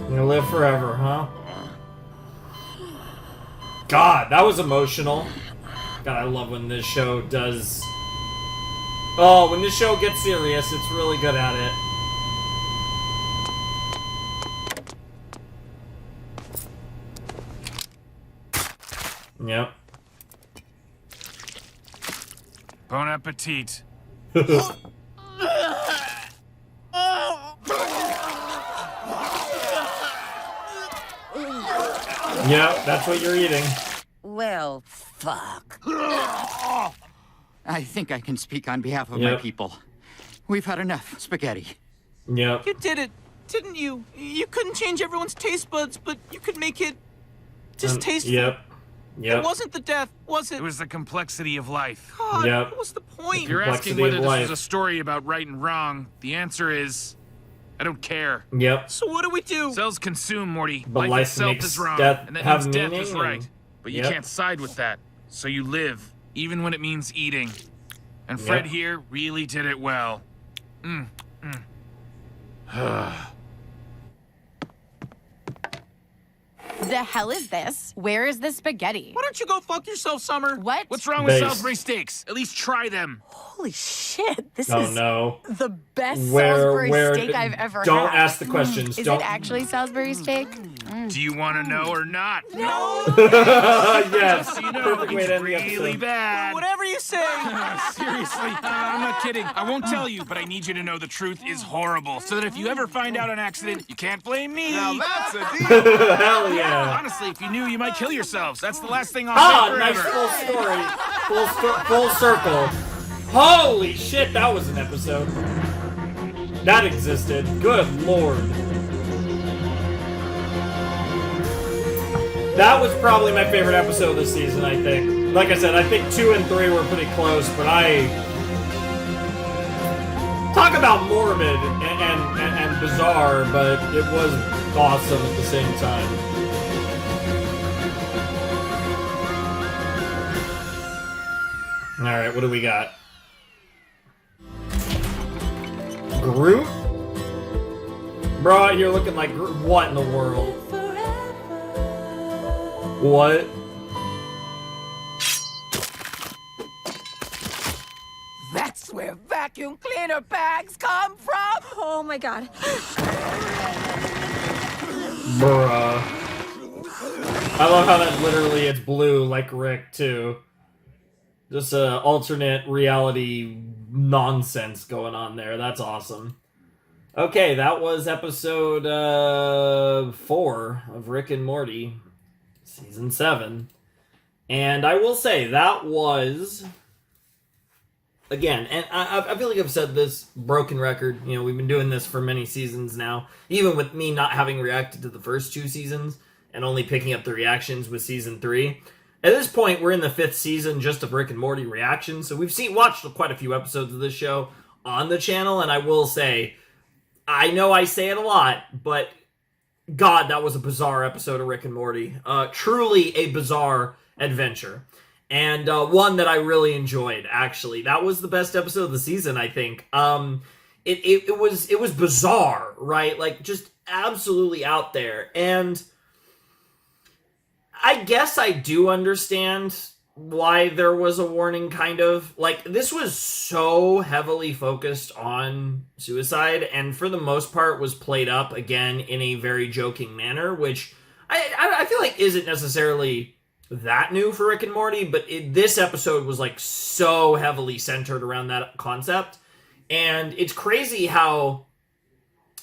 Speaker 1: You're gonna live forever, huh? God, that was emotional. God, I love when this show does... Oh, when this show gets serious, it's really good at it. Yep.
Speaker 3: Bon appetit.
Speaker 1: Yep, that's what you're eating.
Speaker 16: Well, fuck. I think I can speak on behalf of my
Speaker 1: Yep.
Speaker 16: people. We've had enough spaghetti.
Speaker 1: Yep.
Speaker 5: You did it, didn't you? You couldn't change everyone's taste buds, but you could make it just tasteful.
Speaker 1: Yep. Yep.
Speaker 5: It wasn't the death, was it?
Speaker 3: It was the complexity of life.
Speaker 5: God,
Speaker 1: Yep.
Speaker 5: what was the point?
Speaker 3: If you're asking
Speaker 1: Complexity
Speaker 3: whether
Speaker 1: of
Speaker 3: this
Speaker 1: life.
Speaker 3: was a story about right and wrong, the answer is I don't care.
Speaker 1: Yep.
Speaker 5: So what do we do?
Speaker 3: Cells consume, Morty.
Speaker 1: But
Speaker 3: life
Speaker 1: life
Speaker 3: itself
Speaker 1: makes
Speaker 3: is wrong,
Speaker 1: death
Speaker 3: and that
Speaker 1: have
Speaker 3: means death
Speaker 1: meaning
Speaker 3: is right.
Speaker 1: and-
Speaker 3: But you
Speaker 1: Yep.
Speaker 3: can't side with that. So you live, even when it means eating. And Fred
Speaker 1: Yep.
Speaker 3: here really did it well.
Speaker 12: The hell is this? Where is the spaghetti?
Speaker 5: Why don't you go fuck yourself, Summer?
Speaker 12: What?
Speaker 3: What's wrong with
Speaker 1: Base.
Speaker 3: Salisbury steaks? At least try them.
Speaker 9: Holy shit, this
Speaker 1: Oh
Speaker 9: is
Speaker 1: no.
Speaker 9: the best
Speaker 1: Where-
Speaker 9: Salisbury
Speaker 1: where-
Speaker 9: steak I've ever
Speaker 1: don't
Speaker 9: had.
Speaker 1: ask the questions.
Speaker 12: Is
Speaker 1: Don't.
Speaker 12: it actually Salisbury steak?
Speaker 3: Do you want to know or not?
Speaker 5: No.
Speaker 1: Yes.
Speaker 3: So you know,
Speaker 1: Perfect way
Speaker 3: it's
Speaker 1: to end the
Speaker 3: really
Speaker 1: episode.
Speaker 3: bad.
Speaker 5: Whatever you say.
Speaker 3: Seriously, I'm not kidding. I won't tell you, but I need you to know the truth is horrible, so that if you ever find out an accident, you can't blame me.
Speaker 8: Now that's a deal.
Speaker 1: Hell yeah.
Speaker 3: Honestly, if you knew, you might kill yourselves. That's the last thing I'll
Speaker 1: Ah,
Speaker 3: say
Speaker 1: nice
Speaker 3: forever.
Speaker 1: full story. Full circle. Holy shit, that was an episode. That existed. Good lord. That was probably my favorite episode this season, I think. Like I said, I think 2 and 3 were pretty close, but talk about morbid and bizarre, but it was awesome at the same time. Alright, what do we got? Groot? Bro, you're looking like Groot. What in the world? What?
Speaker 9: That's where vacuum cleaner bags come from.
Speaker 7: Oh my god.
Speaker 1: Bruh. I love how that literally it's blue like Rick too. Just alternate reality nonsense going on there. That's awesome. Okay, that was episode 4 of Rick and Morty, season 7. And I will say, that was, again, and I feel like I've said this, broken record, you know, we've been doing this for many seasons now, even with me not having reacted to the first 2 seasons, and only picking up the reactions with season 3. At this point, we're in the 5th season just of Rick and Morty reactions, so we've watched quite a few episodes of this show on the channel, and I will say, I know I say it a lot, but God, that was a bizarre episode of Rick and Morty. Truly a bizarre adventure. And one that I really enjoyed, actually. That was the best episode of the season, I think. It was bizarre, right? Like, just absolutely out there. And I guess I do understand why there was a warning, kind of. Like, this was so heavily focused on suicide, and for the most part was played up, again, in a very joking manner, which I feel like isn't necessarily that new for Rick and Morty, but this episode was, like, so heavily centered around that concept. And it's crazy how,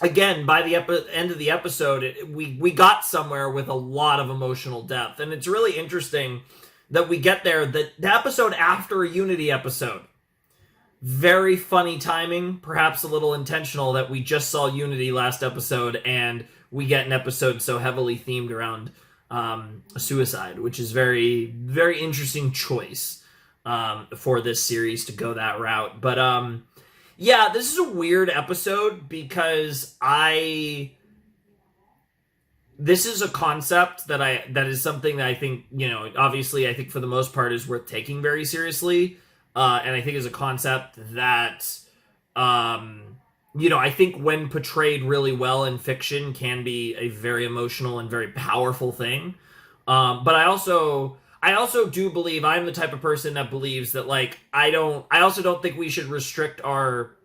Speaker 1: again, by the end of the episode, we got somewhere with a lot of emotional depth. And it's really interesting that we get there, the episode after a Unity episode. Very funny timing, perhaps a little intentional, that we just saw Unity last episode, and we get an episode so heavily themed around suicide, which is very, very interesting choice for this series to go that route. But yeah, this is a weird episode because this is a concept that is something that I think, obviously I think for the most part is worth taking very seriously. And I think is a concept that, I think when portrayed really well in fiction can be a very emotional and very powerful thing. But I also do believe, I'm the type of person that believes that, like, I also don't think we should restrict our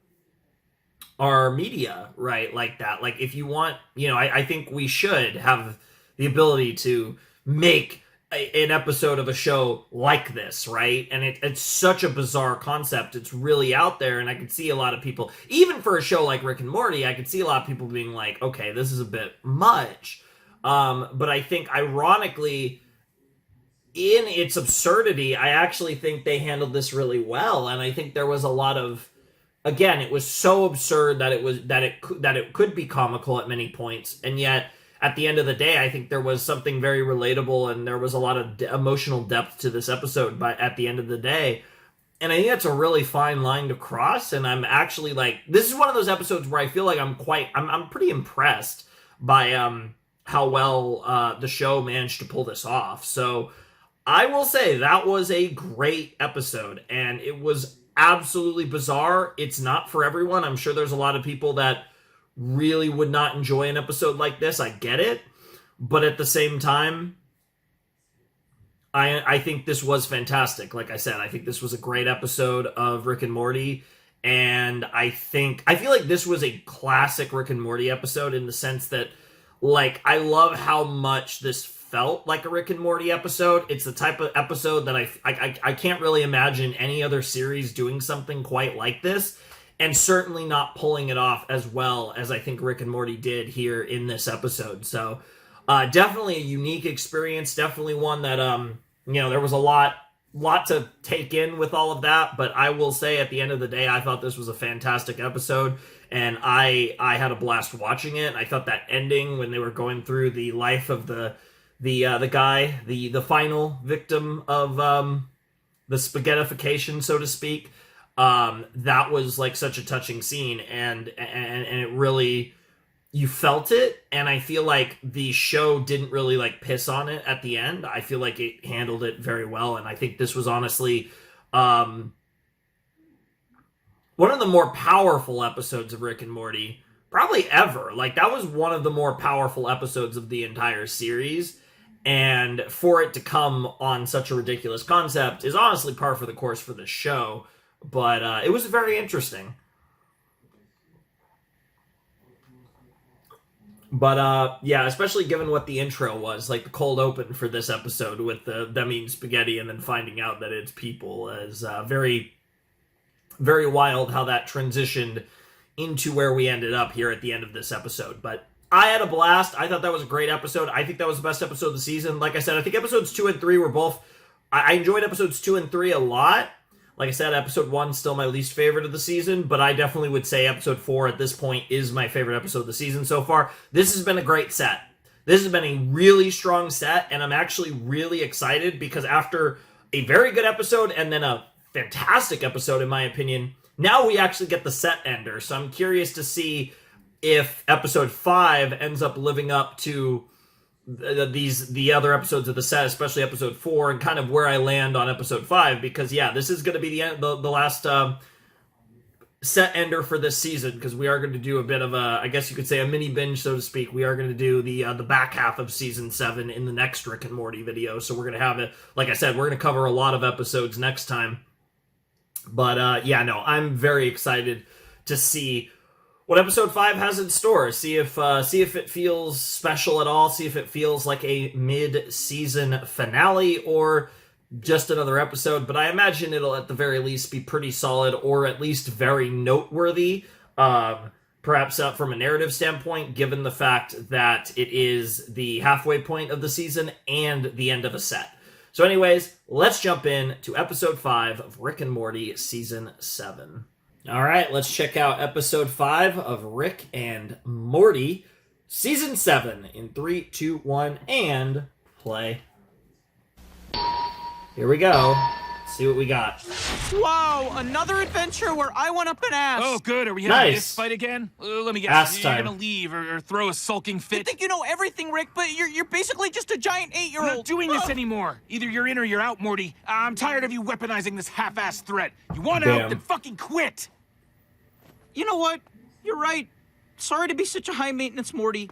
Speaker 1: media, right, like that. Like, if you want, I think we should have the ability to make an episode of a show like this, right? And it's such a bizarre concept. It's really out there, and I could see a lot of people, even for a show like Rick and Morty, I could see a lot of people being like, okay, this is a bit much. But I think, ironically, in its absurdity, I actually think they handled this really well, and I think there was a lot of, again, it was so absurd that it could be comical at many points, and yet at the end of the day, I think there was something very relatable, and there was a lot of emotional depth to this episode. But at the end of the day, and I think that's a really fine line to cross. And I'm actually like, this is one of those episodes where I feel like I'm pretty impressed by how well the show managed to pull this off. So I will say that was a great episode, and it was absolutely bizarre. It's not for everyone. I'm sure there's a lot of people that really would not enjoy an episode like this. I get it. But at the same time, I think this was fantastic. Like I said, I think this was a great episode of Rick and Morty. And I feel like this was a classic Rick and Morty episode in the sense that, like, I love how much this felt like a Rick and Morty episode. It's the type of episode that I can't really imagine any other series doing something quite like this. And certainly not pulling it off as well as I think Rick and Morty did here in this episode. So definitely a unique experience. Definitely one that, there was a lot to take in with all of that. But I will say at the end of the day, I thought this was a fantastic episode. And I had a blast watching it. I thought that ending when they were going through the life of the guy, the final victim of the spaghettification, so to speak. That was like such a touching scene, and it really, you felt it, and I feel like the show didn't really like piss on it at the end. I feel like it handled it very well, and I think this was honestly one of the more powerful episodes of Rick and Morty probably ever. Like, that was one of the more powerful episodes of the entire series, and for it to come on such a ridiculous concept is honestly par for the course for this show. But it was very interesting. But yeah, especially given what the intro was, like the cold open for this episode with them eating spaghetti and then finding out that it's people, is very, very wild how that transitioned into where we ended up here at the end of this episode. But I had a blast. I thought that was a great episode. I think that was the best episode of the season. Like I said, I think episodes 2 and 3 were both... I enjoyed episodes 2 and 3 a lot. Like I said, episode 1 still my least favorite of the season, but I definitely would say episode 4 at this point is my favorite episode of the season so far. This has been a great set. This has been a really strong set, and I'm actually really excited because after a very good episode and then a fantastic episode, in my opinion, now we actually get the set ender. So I'm curious to see if episode 5 ends up living up to the other episodes of the set, especially episode 4, and kind of where I land on episode 5, because yeah, this is going to be the last set ender for this season, because we are going to do a bit of a, I guess you could say, a mini binge, so to speak. We are going to do the back half of season 7 in the next Rick and Morty video, so we're going to have it, like I said, we're going to cover a lot of episodes next time. But yeah, no, I'm very excited to see what episode 5 has in store. See if it feels special at all. See if it feels like a mid-season finale or just another episode. But I imagine it'll at the very least be pretty solid, or at least very noteworthy. Perhaps from a narrative standpoint, given the fact that it is the halfway point of the season and the end of a set. So anyways, let's jump in to episode 5 of Rick and Morty season 7. All right, let's check out episode 5 of Rick and Morty, season 7, in 3, 2, 1, and play. Here we go. Let's see what we got.
Speaker 5: Wow, another adventure where I went up an ass.
Speaker 3: Oh, good. Are we having
Speaker 1: Nice.
Speaker 3: this fight again? Let me guess.
Speaker 1: Ass
Speaker 3: You're
Speaker 1: time.
Speaker 3: gonna leave or throw a sulking fit?
Speaker 5: You think you know everything, Rick, but you're basically just a giant 8-year-old.
Speaker 3: I'm not doing this anymore. Either you're in or you're out, Morty. I'm tired of you weaponizing this half-assed threat. You want
Speaker 1: Damn.
Speaker 3: out, then fucking quit.
Speaker 5: You know what? You're right. Sorry to be such a high-maintenance Morty.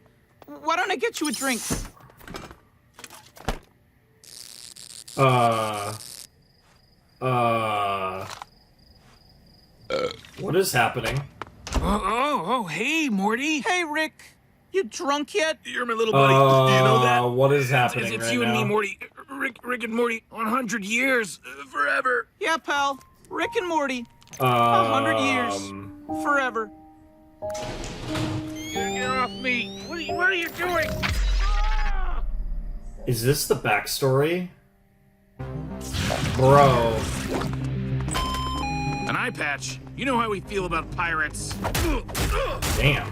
Speaker 5: Why don't I get you a drink?
Speaker 1: What is happening?
Speaker 3: Oh, hey, Morty.
Speaker 5: Hey, Rick. You drunk yet?
Speaker 3: You're my little buddy. Do you know that?
Speaker 1: What is happening
Speaker 3: It's
Speaker 1: right
Speaker 3: you
Speaker 1: now?
Speaker 3: and me, Morty. Rick and Morty, 100 years, forever.
Speaker 5: Yeah, pal. Rick and Morty. 100 years. Forever.
Speaker 3: Get off me. What are you doing?
Speaker 1: Is this the backstory? Bro.
Speaker 3: An eye patch. You know how we feel about pirates.
Speaker 1: Damn.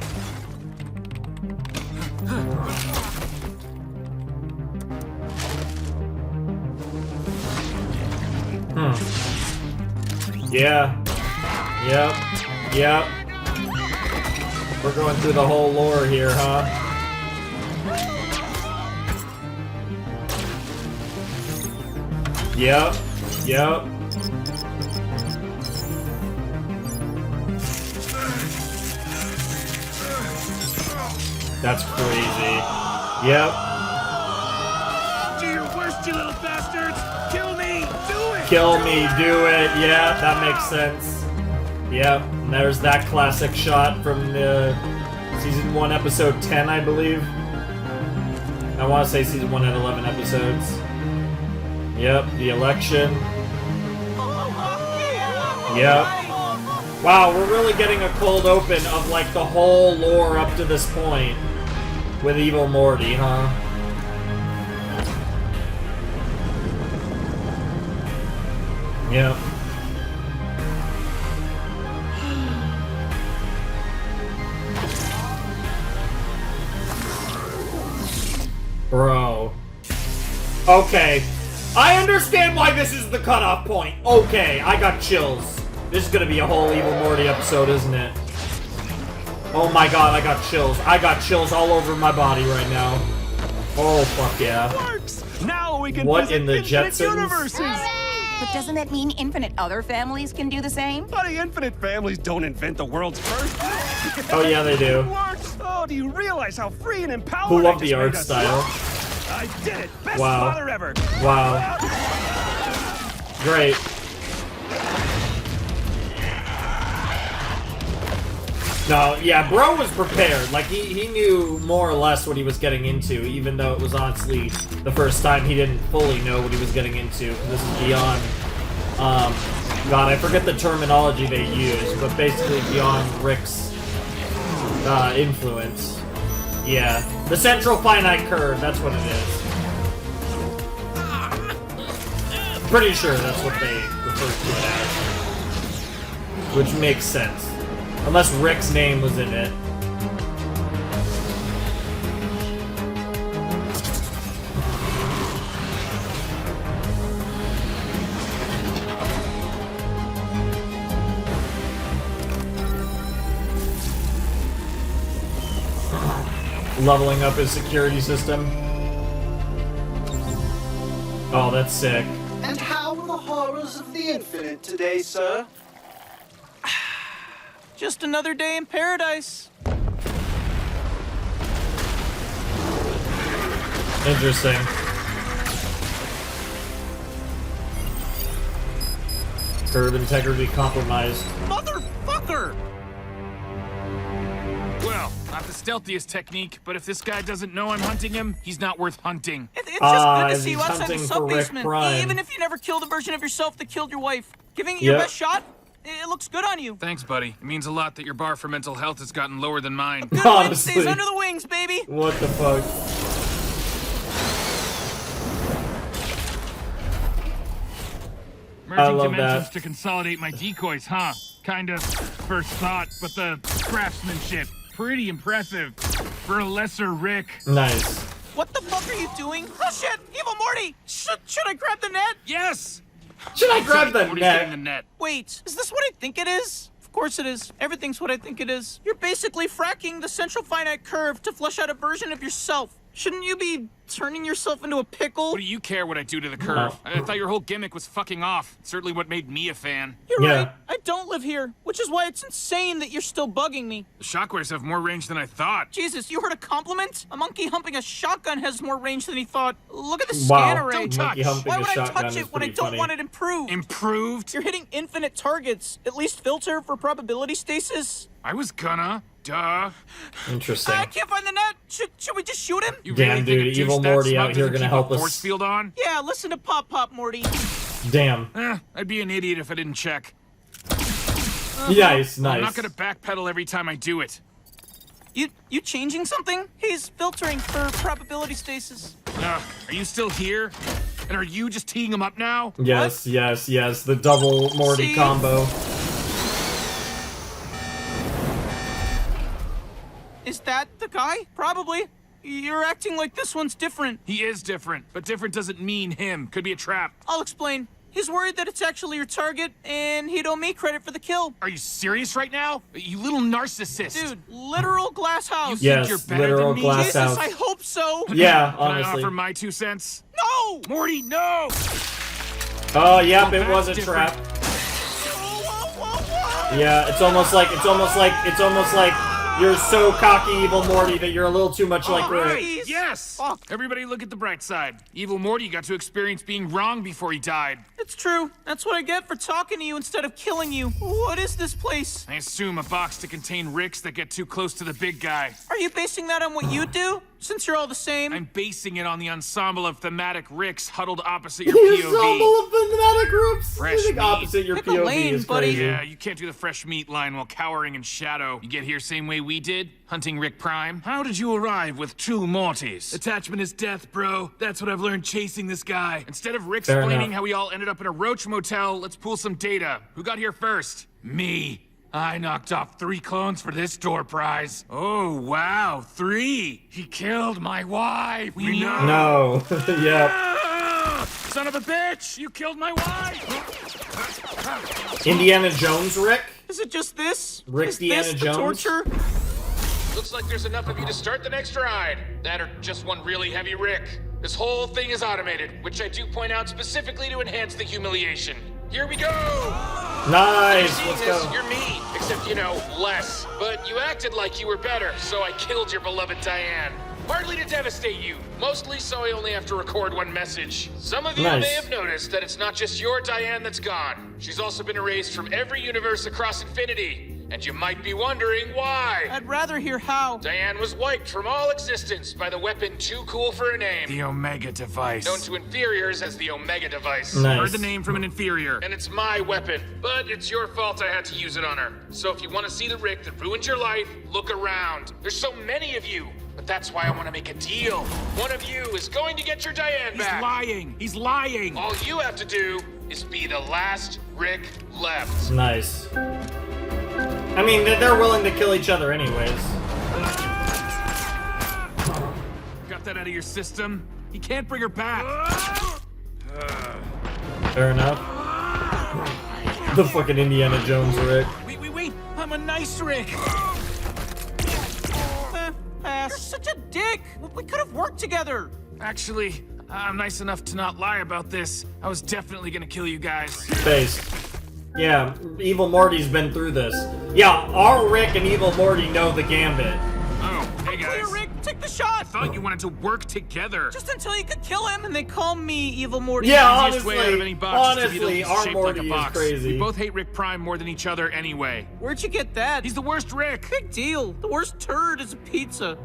Speaker 1: Yeah. Yep. We're going through the whole lore here, huh? Yep. That's crazy. Yep.
Speaker 3: Do your worst, you little bastards! Kill me! Do it!
Speaker 1: Kill me, do it. Yeah, that makes sense. Yep. And there's that classic shot from the season 1, episode 10, I believe. I want to say season 1 had 11 episodes. Yep, the election. Yep. Wow, we're really getting a cold open of like the whole lore up to this point with Evil Morty, huh? Yep. Bro. Okay. I understand why this is the cutoff point. Okay, I got chills. This is gonna be a whole Evil Morty episode, isn't it? Oh my god, I got chills. I got chills all over my body right now. Oh, fuck yeah.
Speaker 19: Works! Now we can
Speaker 1: What
Speaker 19: visit
Speaker 1: in the
Speaker 19: infinite
Speaker 1: Jetsons?
Speaker 19: universes!
Speaker 23: But doesn't that mean infinite other families can do the same?
Speaker 19: Buddy, infinite families don't invent the world's first.
Speaker 1: Oh yeah, they do.
Speaker 19: It works! Oh, do you realize how free and empowered
Speaker 1: Who
Speaker 19: I
Speaker 1: loved
Speaker 19: just
Speaker 1: the art
Speaker 19: made us?
Speaker 1: style?
Speaker 19: I did it! Best
Speaker 1: Wow.
Speaker 19: father ever!
Speaker 1: Wow. Great. No, yeah, bro was prepared. Like, he knew more or less what he was getting into, even though it was honestly the first time he didn't fully know what he was getting into. This is beyond, God, I forget the terminology they use, but basically beyond Rick's influence. Yeah, the central finite curve, that's what it is. Pretty sure that's what they refer to it as. Which makes sense. Unless Rick's name was in it. leveling up his security system. Oh, that's sick.
Speaker 2: And how are the horrors of the infinite today, sir?
Speaker 5: Just another day in paradise.
Speaker 1: Interesting. Curb integrity compromised.
Speaker 5: Motherfucker!
Speaker 3: Well, not the stealthiest technique, but if this guy doesn't know I'm hunting him, he's not worth hunting.
Speaker 5: It's just good to see you
Speaker 1: he's
Speaker 5: outside the
Speaker 1: hunting for
Speaker 5: sub
Speaker 1: Rick
Speaker 5: basement.
Speaker 1: Prime.
Speaker 5: Even if you never killed a version of yourself that killed your wife. Giving it your
Speaker 1: Yep.
Speaker 5: best shot, it looks good on you.
Speaker 3: Thanks, buddy. It means a lot that your bar for mental health has gotten lower than mine.
Speaker 5: Good wind stays under the wings, baby.
Speaker 1: What the fuck?
Speaker 3: Merging
Speaker 1: love
Speaker 3: dimensions
Speaker 1: that.
Speaker 3: to consolidate my decoys, huh? Kind of first thought, but the craftsmanship, pretty impressive. For a lesser Rick.
Speaker 1: Nice.
Speaker 5: What the fuck are you doing? Oh shit! Evil Morty! Should I grab the net?
Speaker 3: Yes!
Speaker 1: Should I grab the
Speaker 3: Morty's
Speaker 1: net?
Speaker 3: getting the net.
Speaker 5: Wait, is this what I think it is? Of course it is. Everything's what I think it is. You're basically fracking the central finite curve to flesh out a version of yourself. Shouldn't you be turning yourself into a pickle?
Speaker 3: What do you care what I do to the curve? I thought your whole gimmick was fucking off. Certainly what made me a fan.
Speaker 5: You're right. I don't live here, which is why it's insane that you're still bugging me.
Speaker 3: The shockwaves have more range than I thought.
Speaker 5: Jesus, you heard a compliment? A monkey humping a shotgun has more range than he thought. Look at the
Speaker 1: Wow.
Speaker 5: scan array.
Speaker 1: Don't touch. Monkey humping
Speaker 5: Why
Speaker 1: a
Speaker 5: would I
Speaker 1: shotgun
Speaker 5: touch
Speaker 1: is
Speaker 5: it when I
Speaker 1: pretty
Speaker 5: don't
Speaker 1: funny.
Speaker 5: want it improved?
Speaker 3: Improved?
Speaker 5: You're hitting infinite targets. At least filter for probability stasis.
Speaker 3: I was gonna. Duh.
Speaker 1: Interesting.
Speaker 5: I can't find the net. Should we just shoot him?
Speaker 3: You
Speaker 1: Damn,
Speaker 3: really
Speaker 1: dude,
Speaker 3: think a
Speaker 1: Evil
Speaker 3: douche that
Speaker 1: Morty
Speaker 3: smug
Speaker 1: out here
Speaker 3: doesn't
Speaker 1: gonna
Speaker 3: keep
Speaker 1: help
Speaker 3: a
Speaker 1: us.
Speaker 3: force field on?
Speaker 5: Yeah, listen to Pop Morty.
Speaker 1: Damn.
Speaker 3: I'd be an idiot if I didn't check.
Speaker 1: Nice,
Speaker 3: I'm
Speaker 1: nice.
Speaker 3: not gonna backpedal every time I do it.
Speaker 5: You changing something? He's filtering for probability stasis.
Speaker 3: Are you still here? And are you just teeing him up now?
Speaker 1: Yes, yes, yes. The double Morty
Speaker 5: See?
Speaker 1: combo.
Speaker 5: Is that the guy? Probably. You're acting like this one's different.
Speaker 3: He is different, but different doesn't mean him. Could be a trap.
Speaker 5: I'll explain. He's worried that it's actually your target, and he'd owe me credit for the kill.
Speaker 3: Are you serious right now? You little narcissist.
Speaker 5: Dude, literal glass house.
Speaker 3: You
Speaker 1: Yes,
Speaker 3: think you're better
Speaker 1: literal
Speaker 3: than me?
Speaker 1: glass
Speaker 5: Jesus,
Speaker 1: house.
Speaker 5: I hope so.
Speaker 1: Yeah,
Speaker 3: Can
Speaker 1: honestly.
Speaker 3: I offer my 2 cents?
Speaker 5: No!
Speaker 3: Morty, no!
Speaker 1: Oh, yep,
Speaker 3: Oh,
Speaker 1: it was a
Speaker 3: that's
Speaker 1: trap.
Speaker 5: Whoa.
Speaker 1: Yeah, it's almost like you're so cocky, Evil Morty, that you're a little too much like Rick.
Speaker 5: Jeez.
Speaker 3: Yes!
Speaker 5: Fuck.
Speaker 3: Everybody look at the bright side. Evil Morty got to experience being wrong before he died.
Speaker 5: It's true. That's what I get for talking to you instead of killing you. What is this place?
Speaker 3: I assume a box to contain Ricks that get too close to the big guy.
Speaker 5: Are you basing that on what you do? Since you're all the same?
Speaker 3: I'm basing it on the ensemble of thematic Ricks huddled opposite your
Speaker 1: The
Speaker 3: POV.
Speaker 1: ensemble of thematic groups.
Speaker 3: Fresh
Speaker 1: I think
Speaker 3: meat.
Speaker 1: opposite your
Speaker 5: Pick a
Speaker 1: POV
Speaker 5: lane,
Speaker 1: is
Speaker 5: buddy.
Speaker 1: crazy.
Speaker 3: Yeah, you can't do the fresh meat line while cowering in shadow. You get here same way we did, hunting Rick Prime. How did you arrive with 2 Mortys? Attachment is death, bro. That's what I've learned chasing this guy. Instead of Rick
Speaker 1: Fair
Speaker 3: explaining
Speaker 1: enough.
Speaker 3: how we all ended up in a roach motel, let's pull some data. Who got here first? Me. I knocked off 3 clones for this door prize. Oh, wow, 3. He killed my wife. We know.
Speaker 1: No. Yep.
Speaker 3: Son of a bitch, you killed my wife.
Speaker 1: Indiana Jones, Rick?
Speaker 5: Is it just this?
Speaker 1: Rick
Speaker 5: Is
Speaker 1: Deanna
Speaker 5: this the
Speaker 1: Jones?
Speaker 5: torture?
Speaker 3: Looks like there's enough of you to start the next ride. That or just one really heavy Rick. This whole thing is automated, which I do point out specifically to enhance the humiliation. Here we go!
Speaker 1: Nice.
Speaker 3: Seeing
Speaker 1: Let's
Speaker 3: this,
Speaker 1: go.
Speaker 3: you're me, except, less. But you acted like you were better, so I killed your beloved Diane. Partly to devastate you, mostly so I only have to record one message. Some of you
Speaker 1: Nice.
Speaker 3: may have noticed that it's not just your Diane that's gone. She's also been erased from every universe across infinity. And you might be wondering why.
Speaker 5: I'd rather hear how.
Speaker 3: Diane was wiped from all existence by the weapon too cool for a name. The Omega Device. Known to inferiors as the Omega Device.
Speaker 1: Nice.
Speaker 3: Heard the name from an inferior. And it's my weapon. But it's your fault I had to use it on her. So if you want to see the Rick that ruined your life, look around. There's so many of you. But that's why I want to make a deal. One of you is going to get your Diane back. He's lying. He's lying. All you have to do is be the last Rick left.
Speaker 1: Nice. I mean, they're willing to kill each other anyways.
Speaker 3: Got that out of your system? He can't bring her back.
Speaker 1: Fair enough. The fucking Indiana Jones Rick.
Speaker 3: Wait. I'm a nice Rick.
Speaker 5: Pass. ass. You're such a dick. We could have worked together.
Speaker 3: Actually, I'm nice enough to not lie about this. I was definitely gonna kill you guys.
Speaker 1: Based. Yeah, Evil Morty's been through this. Yeah, our Rick and Evil Morty know the gambit.
Speaker 3: Oh, hey guys.
Speaker 5: Clear, Rick. Take the shot.
Speaker 3: I thought you wanted to work together.
Speaker 5: Just until you could kill him, and they call me Evil Morty.
Speaker 1: Yeah,
Speaker 3: Easiest way out of any box is to be the least
Speaker 1: our
Speaker 3: shaped
Speaker 1: Morty
Speaker 3: like a box.
Speaker 1: is crazy.
Speaker 3: We both hate Rick Prime more than each other anyway.
Speaker 5: Where'd you get that?
Speaker 3: He's the worst Rick.
Speaker 5: Big deal. The worst turd is a pizza.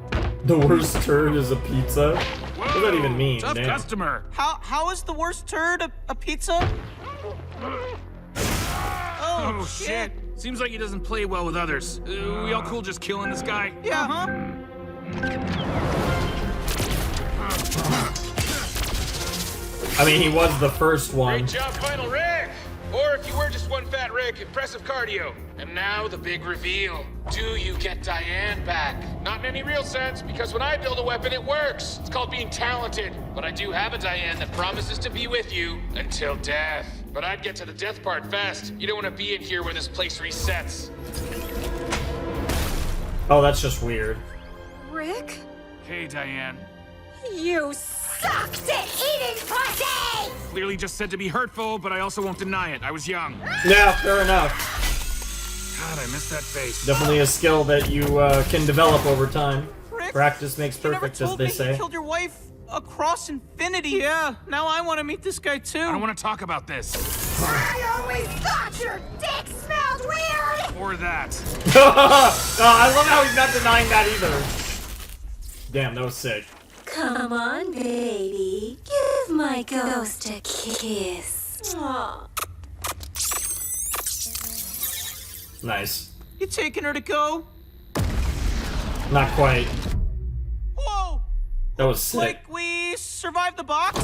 Speaker 1: The worst turd is a pizza? What does that even mean?
Speaker 3: Tough
Speaker 1: Damn.
Speaker 3: customer.
Speaker 5: How is the worst turd a pizza?
Speaker 3: Oh, shit. Seems like he doesn't play well with others. We all cool just killing this guy?
Speaker 5: Yeah, huh?
Speaker 1: I mean, he was the first one.
Speaker 3: Great job, Final Rick! Or if you were just one fat Rick, impressive cardio. And now the big reveal. Do you get Diane back? Not in any real sense, because when I build a weapon, it works. It's called being talented. But I do have a Diane that promises to be with you until death. But I'd get to the death part fast. You don't want to be in here when this place resets.
Speaker 1: Oh, that's just weird.
Speaker 7: Rick?
Speaker 3: Hey, Diane.
Speaker 7: You sucked at eating pussy!
Speaker 3: Clearly just said to be hurtful, but I also won't deny it. I was young.
Speaker 1: Yeah, fair enough.
Speaker 3: God, I miss that face.
Speaker 1: Definitely a skill that you can develop over time.
Speaker 5: Rick,
Speaker 1: Practice makes perfect, as they say.
Speaker 5: You killed your wife across infinity. Yeah, now I want to meet this guy too.
Speaker 3: I don't want to talk about this.
Speaker 7: I always thought your dick smelled weird!
Speaker 3: Or that.
Speaker 1: I love how he's not denying that either. Damn, that was sick.
Speaker 7: Come on, baby. Give my ghost a kiss. Aww.
Speaker 1: Nice.
Speaker 5: You taking her to go?
Speaker 1: Not quite.
Speaker 5: Whoa!
Speaker 1: That was sick.
Speaker 5: Like we survived the box?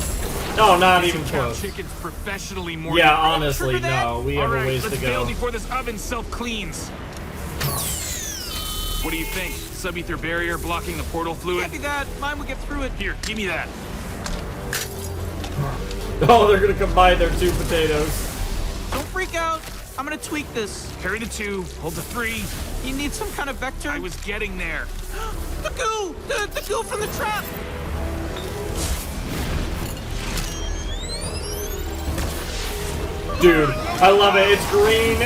Speaker 1: No, not even close.
Speaker 3: Chickens professionally more.
Speaker 1: Yeah, honestly, no. We have a ways to
Speaker 3: let's
Speaker 1: go.
Speaker 3: bail before this oven self-cleans. What do you think? Sub-ether barrier blocking the portal fluid?
Speaker 5: Can't be that. Mine would get through it.
Speaker 3: Here, give me that.
Speaker 1: Oh, they're gonna combine their two potatoes.
Speaker 5: Don't freak out. I'm gonna tweak this.
Speaker 3: Carry the 2, hold the 3.
Speaker 5: You need some kind of vector?
Speaker 3: I was getting there.
Speaker 5: The goo! The goo from the trap!
Speaker 1: Dude, I love it. It's green,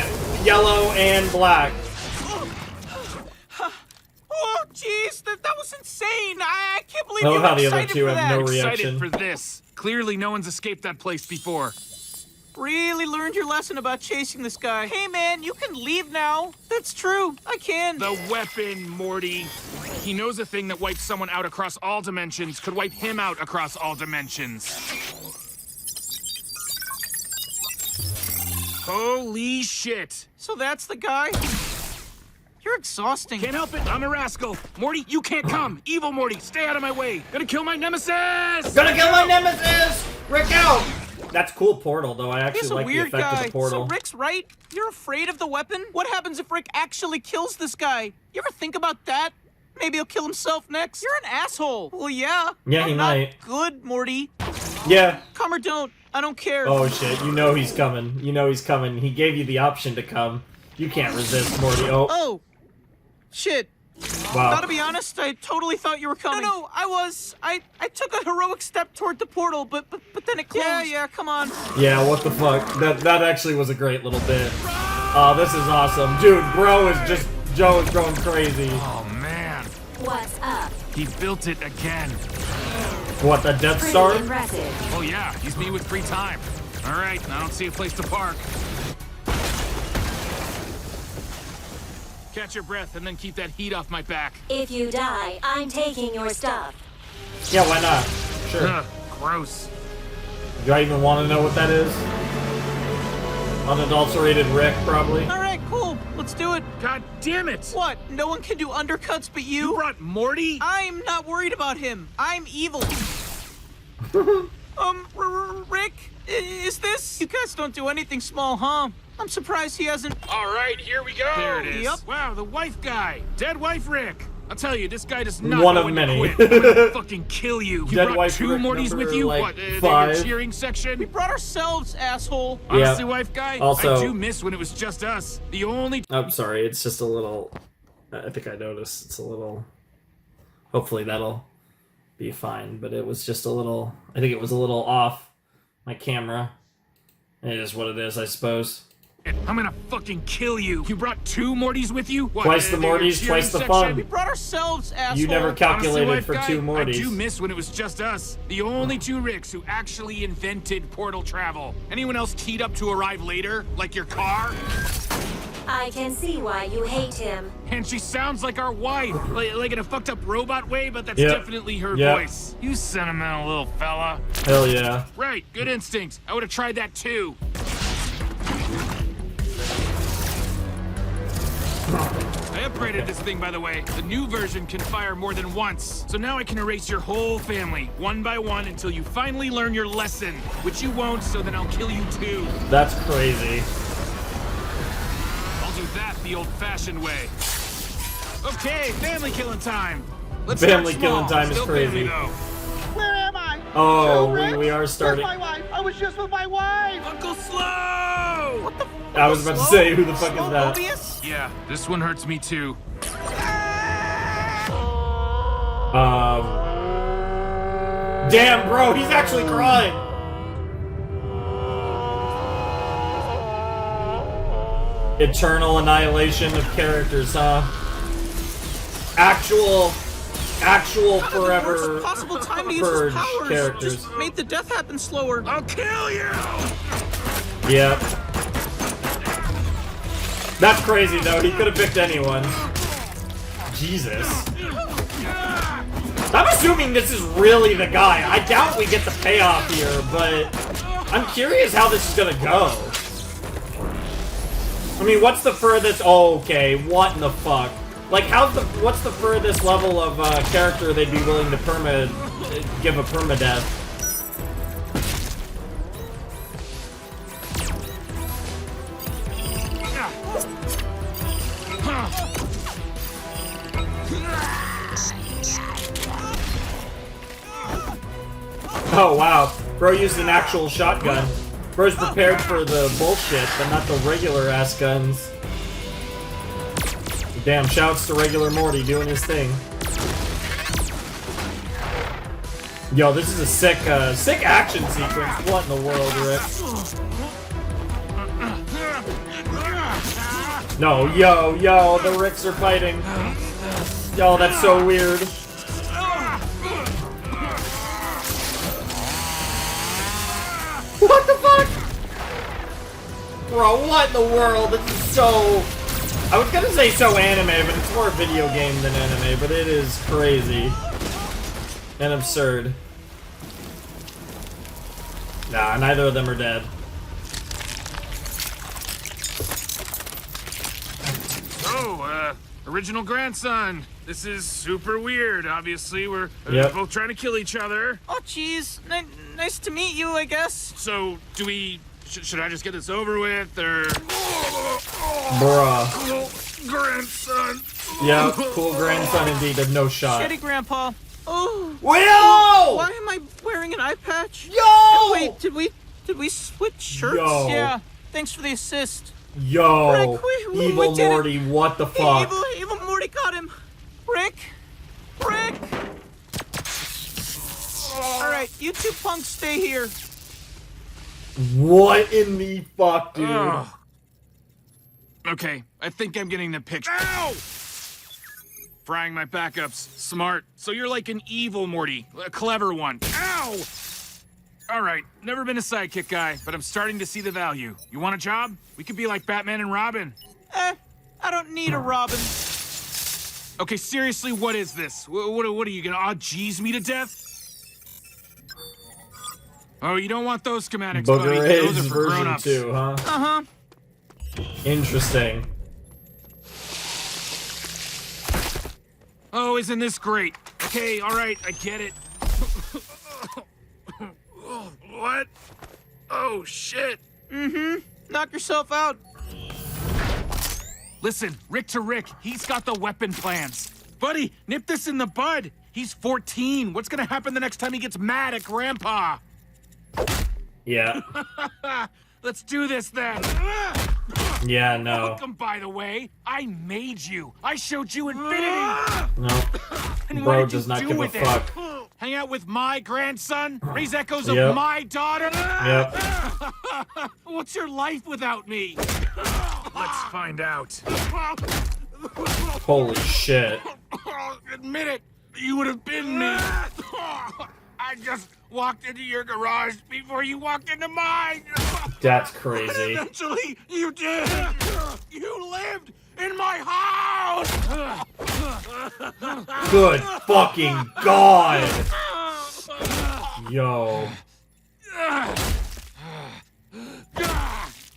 Speaker 1: yellow, and black.
Speaker 5: Oh, jeez, that was insane! I can't believe
Speaker 1: I
Speaker 5: you
Speaker 1: love
Speaker 5: were
Speaker 1: how the other
Speaker 5: excited
Speaker 1: two
Speaker 5: for
Speaker 1: have
Speaker 5: that.
Speaker 1: no
Speaker 3: Excited
Speaker 1: reaction.
Speaker 3: for this. Clearly no one's escaped that place before.
Speaker 5: Really learned your lesson about chasing this guy. Hey, man, you can leave now. That's true. I can.
Speaker 3: The weapon, Morty. He knows a thing that wipes someone out across all dimensions could wipe him out across all dimensions. Holy shit.
Speaker 5: So that's the guy? You're exhausting.
Speaker 3: Can't help it. I'm a rascal. Morty, you can't come. Evil Morty, stay out of my way. Gonna kill my nemesis.
Speaker 1: Gonna kill my nemesis! Rick out! That's cool portal, though. I actually
Speaker 5: He's a
Speaker 1: like the
Speaker 5: weird
Speaker 1: effect
Speaker 5: guy.
Speaker 1: of the portal.
Speaker 5: So Rick's right? You're afraid of the weapon? What happens if Rick actually kills this guy? You ever think about that? Maybe he'll kill himself next? You're an asshole. Well, yeah.
Speaker 1: Yeah, he
Speaker 5: I'm not
Speaker 1: might.
Speaker 5: good, Morty.
Speaker 1: Yeah.
Speaker 5: Come or don't. I don't care.
Speaker 1: Oh shit, you know he's coming. You know he's coming. He gave you the option to come. You can't resist, Morty.
Speaker 5: Oh. Shit.
Speaker 1: Wow.
Speaker 5: Gotta be honest, I totally thought you were coming. No, I was. I took a heroic step toward the portal, but then it closed. Yeah, come on.
Speaker 1: Yeah, what the fuck? That actually was a great little bit. Oh, this is awesome. Dude, Joe is going crazy.
Speaker 3: Oh, man.
Speaker 7: What's up?
Speaker 3: He built it again.
Speaker 1: What, the Death Star?
Speaker 7: Impressive.
Speaker 3: Oh, yeah, he's me with free time. All right, I don't see a place to park. Catch your breath and then keep that heat off my back.
Speaker 7: If you die, I'm taking your stuff.
Speaker 1: Yeah, why not? Sure.
Speaker 3: Ugh, gross.
Speaker 1: Do I even want to know what that is? Unadulterated Rick, probably.
Speaker 5: All right, cool. Let's do it.
Speaker 3: God damn it!
Speaker 5: What? No one can do undercuts but you?
Speaker 3: You brought Morty?
Speaker 5: I'm not worried about him. I'm evil. Rick, is this? You guys don't do anything small, huh? I'm surprised he hasn't.
Speaker 3: All right, here we go. There it is.
Speaker 5: Yep.
Speaker 3: Wow, the wife guy. Dead wife Rick. I'll tell you, this guy does not
Speaker 1: One
Speaker 3: know
Speaker 1: of
Speaker 3: when
Speaker 1: many.
Speaker 3: to quit. I'm gonna fucking kill you. You
Speaker 1: Dead
Speaker 3: brought
Speaker 1: wife
Speaker 3: 2
Speaker 1: Rick
Speaker 3: Mortys with
Speaker 1: number,
Speaker 3: you?
Speaker 1: like,
Speaker 3: What, your
Speaker 1: 5?
Speaker 3: cheering section?
Speaker 5: We brought ourselves, asshole.
Speaker 3: Honestly,
Speaker 1: Yeah.
Speaker 3: wife guy,
Speaker 1: Also-
Speaker 3: I do miss when it was just us. The only...
Speaker 1: I'm sorry, it's just a little... I think I noticed it's a little Hopefully that'll be fine, but it was just a little... I think it was a little off my camera. It is what it is, I suppose.
Speaker 3: I'm gonna fucking kill you. You brought 2 Mortys with you? What,
Speaker 1: Twice the Mortys, twice the fun.
Speaker 5: We brought ourselves, asshole.
Speaker 1: You never calculated
Speaker 3: Honestly,
Speaker 1: for
Speaker 3: guy,
Speaker 1: 2 Mortys.
Speaker 3: I do miss when it was just us. The only 2 Ricks who actually invented portal travel. Anyone else teed up to arrive later? Like your car?
Speaker 7: I can see why you hate him.
Speaker 3: And she sounds like our wife. Like in a fucked up robot way, but that's
Speaker 1: Yep.
Speaker 3: definitely her
Speaker 1: Yep.
Speaker 3: voice. You sentimental little fella.
Speaker 1: Hell yeah.
Speaker 3: Right, good instincts. I would have tried that too. I upgraded this thing, by the way. The new version can fire more than once. So now I can erase your whole family, one by one, until you finally learn your lesson. Which you won't, so then I'll kill you too.
Speaker 1: That's crazy.
Speaker 3: I'll do that the old-fashioned way. Okay, family killing time. Let's
Speaker 1: Family
Speaker 3: start small.
Speaker 1: killing time is
Speaker 3: Still
Speaker 1: crazy.
Speaker 3: family, though.
Speaker 17: Where am I?
Speaker 1: Oh,
Speaker 17: Rick?
Speaker 1: we are starting.
Speaker 17: Where's my wife? I was just with my wife.
Speaker 3: Uncle Slow! What the
Speaker 1: I was about to say, who the fuck is that?
Speaker 3: Yeah, this one hurts me too.
Speaker 1: Damn, bro, he's actually crying. Eternal annihilation of characters, huh? Actual forever
Speaker 5: Worst possible time to use
Speaker 1: purge
Speaker 5: his powers.
Speaker 1: characters.
Speaker 5: Just made the death happen slower.
Speaker 3: I'll kill you!
Speaker 1: Yep. That's crazy, though. He could have picked anyone. Jesus. I'm assuming this is really the guy. I doubt we get the payoff here, but I'm curious how this is gonna go. I mean, what's the furthest... Oh, okay, what in the fuck? Like, what's the furthest level of character they'd be willing to give a permadeath? Oh, wow. Bro used an actual shotgun. Bro's prepared for the bullshit, but not the regular-ass guns. Damn, shouts to regular Morty doing his thing. Yo, this is a sick action sequence. What in the world, Rick? No, yo, the Ricks are fighting. Yo, that's so weird. What the fuck? Bro, what in the world? This is so... I was gonna say so anime, but it's more a video game than anime, but it is crazy. And absurd. Nah, neither of them are dead.
Speaker 3: So, original grandson. This is super weird. Obviously, we're both trying to kill each other.
Speaker 5: Oh, jeez. Nice to meet you, I guess.
Speaker 3: So, do we... Should I just get this over with, or...
Speaker 1: Bruh.
Speaker 3: Cool grandson.
Speaker 1: Yeah, cool grandson indeed. There's no shot.
Speaker 5: Shitty grandpa. Oh.
Speaker 1: Will!
Speaker 5: Why am I wearing an eye patch?
Speaker 1: Yo!
Speaker 5: And wait, did we switch shirts?
Speaker 1: Yo.
Speaker 5: Yeah. Thanks for the assist.
Speaker 1: Yo.
Speaker 5: Rick, we
Speaker 1: Evil
Speaker 5: did it.
Speaker 1: Morty, what the fuck?
Speaker 5: Evil Morty got him. Rick. All right, you two punks stay here.
Speaker 1: What in the fuck, dude?
Speaker 3: Ugh. Okay, I think I'm getting the picture. Ow! Frying my backups. Smart. So you're like an evil Morty. A clever one. Ow! Alright, never been a sidekick guy, but I'm starting to see the value. You want a job? We could be like Batman and Robin.
Speaker 5: I don't need a Robin.
Speaker 3: Okay, seriously, what is this? What are you gonna odd-geez me to death? Oh, you don't want those schematics, buddy.
Speaker 1: Booger
Speaker 3: Those
Speaker 1: A's
Speaker 3: are for
Speaker 1: version
Speaker 3: grown-ups.
Speaker 1: 2, huh?
Speaker 5: Uh-huh.
Speaker 1: Interesting.
Speaker 3: Oh, isn't this great? Okay, alright, I get it. What? Oh, shit.
Speaker 5: Mm-hmm. Knock yourself out.
Speaker 3: Listen, Rick to Rick, he's got the weapon plans. Buddy, nip this in the bud. He's 14. What's gonna happen the next time he gets mad at Grandpa?
Speaker 1: Yeah.
Speaker 3: Let's do this then.
Speaker 1: Yeah, no.
Speaker 3: Welcome, by the way. I made you. I showed you infinity.
Speaker 1: No.
Speaker 3: And
Speaker 1: Bro
Speaker 3: what did
Speaker 1: does
Speaker 3: you
Speaker 1: not
Speaker 3: do
Speaker 1: give a
Speaker 3: with
Speaker 1: fuck.
Speaker 3: it? Hang out with my grandson? Raise echoes
Speaker 1: Yep.
Speaker 3: of my daughter?
Speaker 1: Yep.
Speaker 3: What's your life without me? Let's find out.
Speaker 1: Holy shit.
Speaker 3: Admit it. You would have been me. I just walked into your garage before you walked into mine.
Speaker 1: That's
Speaker 3: And
Speaker 1: crazy.
Speaker 3: eventually, you did. You lived in my house.
Speaker 1: Good fucking God. Yo.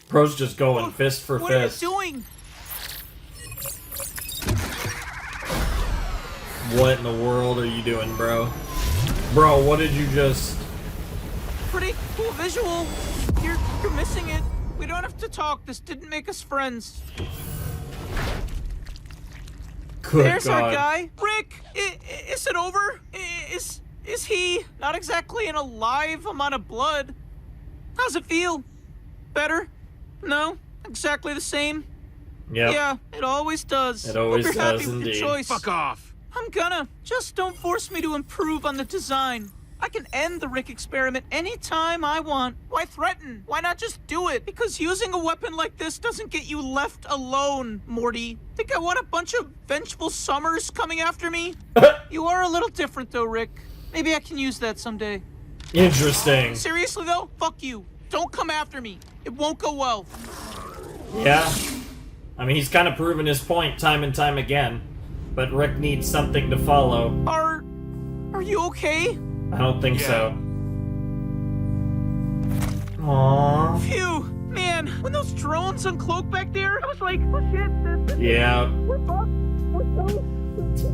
Speaker 1: Bro's just going fist for
Speaker 5: What are you
Speaker 1: fist.
Speaker 5: doing?
Speaker 1: What in the world are you doing, bro? Bro, what did you just...
Speaker 5: Pretty cool visual. You're missing it. We don't have to talk. This didn't make us friends.
Speaker 1: Good
Speaker 5: There's
Speaker 1: God.
Speaker 5: our guy. Rick, is it over? Is he not exactly in a live amount of blood? How's it feel? Better? No? Exactly the same?
Speaker 1: Yep.
Speaker 5: Yeah, it always does.
Speaker 1: It always
Speaker 5: Hope you're
Speaker 1: does,
Speaker 5: happy with
Speaker 1: indeed.
Speaker 5: your choice.
Speaker 3: Fuck off.
Speaker 5: I'm gonna. Just don't force me to improve on the design. I can end the Rick experiment anytime I want. Why threaten? Why not just do it? Because using a weapon like this doesn't get you left alone, Morty. Think I want a bunch of vengeful summers coming after me? You are a little different though, Rick. Maybe I can use that someday.
Speaker 1: Interesting.
Speaker 5: Seriously though, fuck you. Don't come after me. It won't go well.
Speaker 1: Yeah. I mean, he's kind of proven his point time and time again. But Rick needs something to follow.
Speaker 5: Are you okay?
Speaker 1: I don't think so. Aww.
Speaker 5: Phew, man, when those drones uncloaked back there, I was like, oh shit,
Speaker 1: Yeah.
Speaker 5: we're fucked. We're so...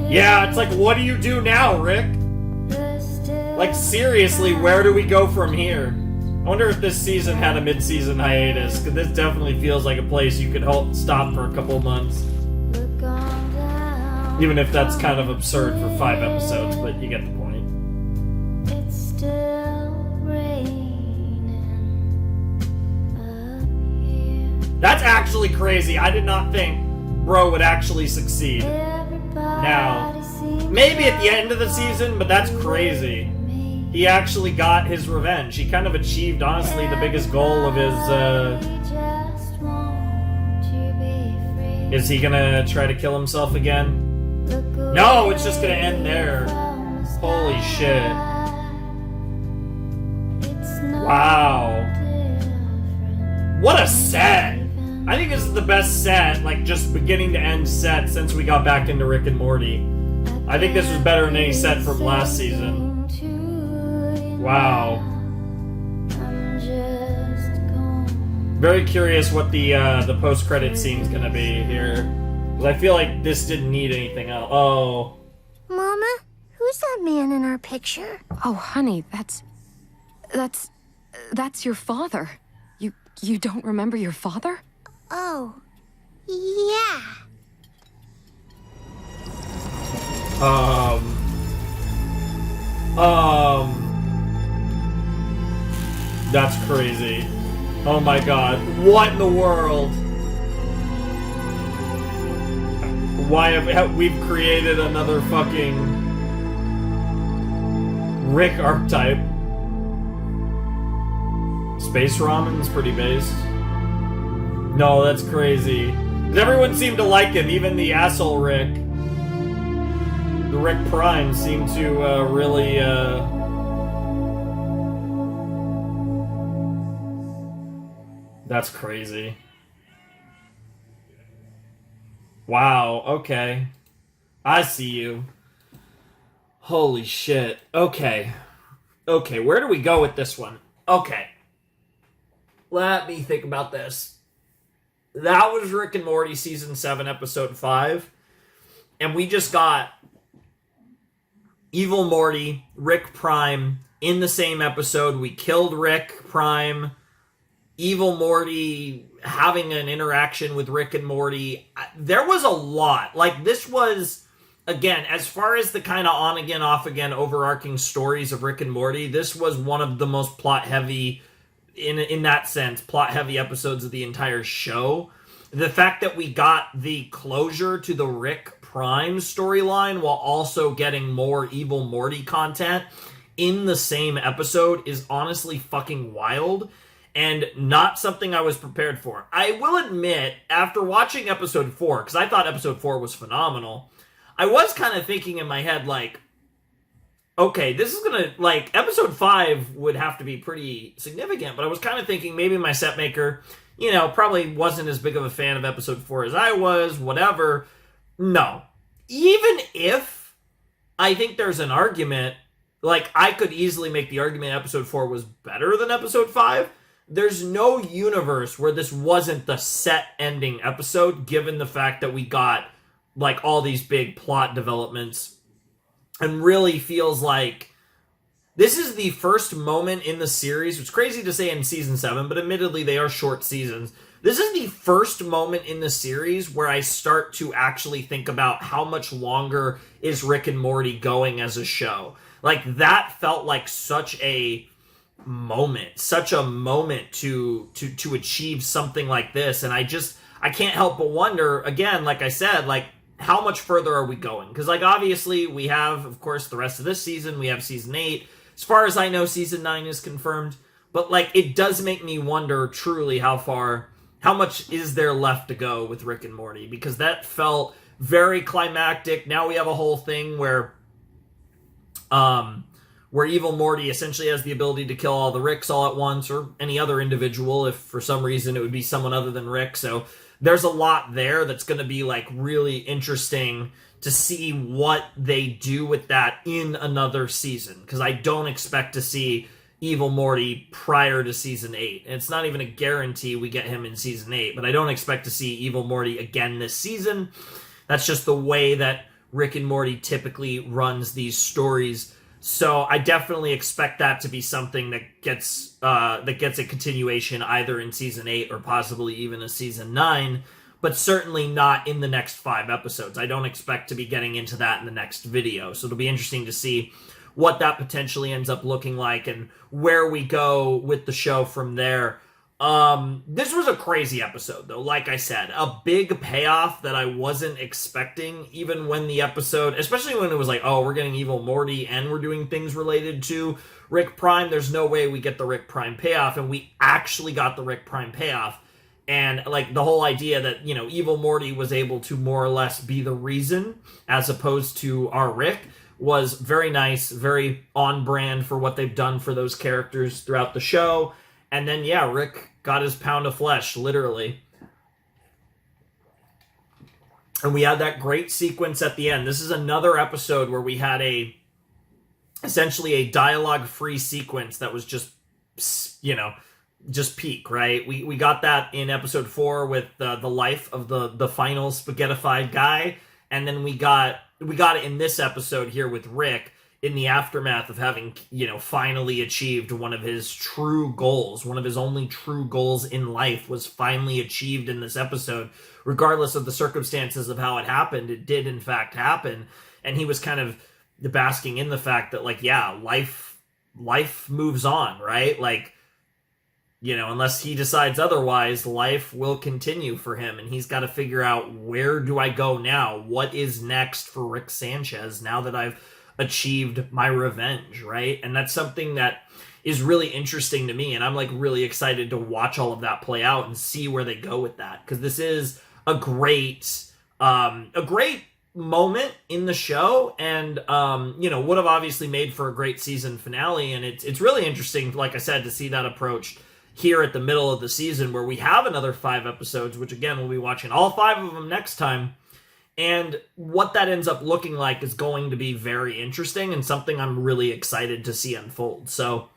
Speaker 1: Yeah, it's like, what do you do now, Rick? Like, seriously, where do we go from here? I wonder if this season had a mid-season hiatus, because this definitely feels like a place you could stop for a couple months. Even if that's kind of absurd for 5 episodes, but you get the point.
Speaker 7: It's still raining up here.
Speaker 1: That's actually crazy. I did not think Bro would actually succeed. Now, maybe at the end of the season, but that's crazy. He actually got his revenge. He kind of achieved, honestly, the biggest goal of his, Is he gonna try to kill himself again? No, it's just gonna end there. Holy shit. Wow. What a set! I think this is the best set, like, just beginning to end set since we got back into Rick and Morty. I think this was better than any set from last season. Wow. Very curious what the post-credit scene's gonna be here. Because I feel like this didn't need anything else. Oh.
Speaker 7: Mama, who's that man in our picture?
Speaker 10: Oh, honey, that's your father. You don't remember your father?
Speaker 7: Oh, yeah.
Speaker 1: That's crazy. Oh my god. What in the world? Why have we've created another fucking Rick archetype? Space Ramen's pretty based. No, that's crazy. 'Cause everyone seemed to like him, even the asshole Rick. The Rick Prime seemed to really That's crazy. Wow, okay. I see you. Holy shit. Okay. Okay, where do we go with this one? Okay. Let me think about this. That was Rick and Morty Season 7, Episode 5. And we just got Evil Morty, Rick Prime, in the same episode. We killed Rick Prime. Evil Morty having an interaction with Rick and Morty. There was a lot. Like, this was, again, as far as the kind of on-again, off-again overarching stories of Rick and Morty, this was one of the most plot-heavy, in that sense, plot-heavy episodes of the entire show. the fact that we got the closure to the Rick Prime storyline while also getting more Evil Morty content in the same episode is honestly fucking wild and not something I was prepared for. I will admit, after watching episode 4, because I thought episode 4 was phenomenal, I was kind of thinking in my head, like, okay, this is gonna, like, episode 5 would have to be pretty significant, but I was kind of thinking maybe my set maker, you know, probably wasn't as big of a fan of episode 4 as I was, whatever. No. Even if I think there's an argument, like, I could easily make the argument episode 4 was better than episode 5, there's no universe where this wasn't the set ending episode, given the fact that we got, like, all these big plot developments, and really feels like this is the first moment in the series, which is crazy to say in season 7, but admittedly they are short seasons. This is the first moment in the series where I start to actually think about how much longer is Rick and Morty going as a show. Like, that felt like such a moment to achieve something like this, and I can't help but wonder, again, like I said, like, how much further are we going? Because, like, obviously we have, of course, the rest of this season, we have season 8, as far as I know season 9 is confirmed, but, like, it does make me wonder truly how much is there left to go with Rick and Morty, because that felt very climactic. Now we have a whole thing where Evil Morty essentially has the ability to kill all the Ricks all at once, or any other individual, if for some reason it would be someone other than Rick. So there's a lot there that's going to be, like, really interesting to see what they do with that in another season, because I don't expect to see Evil Morty prior to season 8. And it's not even a guarantee we get him in season 8, but I don't expect to see Evil Morty again this season. That's just the way that Rick and Morty typically runs these stories. So I definitely expect that to be something that gets a continuation either in season 8 or possibly even a season 9, but certainly not in the next 5 episodes. I don't expect to be getting into that in the next video. So it'll be interesting to see what that potentially ends up looking like and where we go with the show from there. This was a crazy episode, though. Like I said, a big payoff that I wasn't expecting, even when the episode, especially when it was like, oh, we're getting Evil Morty and we're doing things related to Rick Prime. There's no way we get the Rick Prime payoff, and we actually got the Rick Prime payoff. And, like, the whole idea that, you know, Evil Morty was able to more or less be the reason, as opposed to our Rick, was very nice, very on brand for what they've done for those characters throughout the show. And then, yeah, Rick got his pound of flesh, literally. And we had that great sequence at the end. This is another episode where we had essentially a dialogue-free sequence that was just, you know, just peak, right? We got that in episode 4 with the life of the final spaghettified guy. And then we got it in this episode here with Rick, in the aftermath of having, you know, finally achieved one of his true goals. One of his only true goals in life was finally achieved in this episode. Regardless of the circumstances of how it happened, it did in fact happen. And he was kind of basking in the fact that, like, yeah, life moves on, right? Like, you know, unless he decides otherwise, life will continue for him. And he's got to figure out, where do I go now? What is next for Rick Sanchez now that I've achieved my revenge, right? And that's something that is really interesting to me, and I'm, like, really excited to watch all of that play out and see where they go with that, because this is a great moment in the show, and you know, would have obviously made for a great season finale. And it's really interesting, like I said, to see that approached here at the middle of the season, where we have another 5 episodes, which again, we'll be watching all 5 of them next time. And what that ends up looking like is going to be very interesting and something I'm really excited to see unfold. So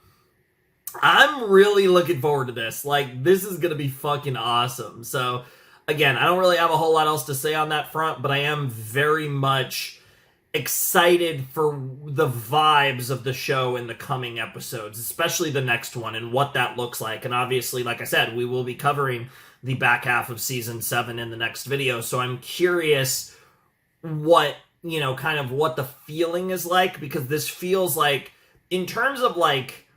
Speaker 1: I'm really looking forward to this. Like, this is going to be fucking awesome. So again, I don't really have a whole lot else to say on that front, but I am very much excited for the vibes of the show in the coming episodes, especially the next one and what that looks like. And obviously, like I said, we will be covering the back half of season 7 in the next video. So I'm curious what, you know, kind of what the feeling is like, because this feels like, in terms of, like,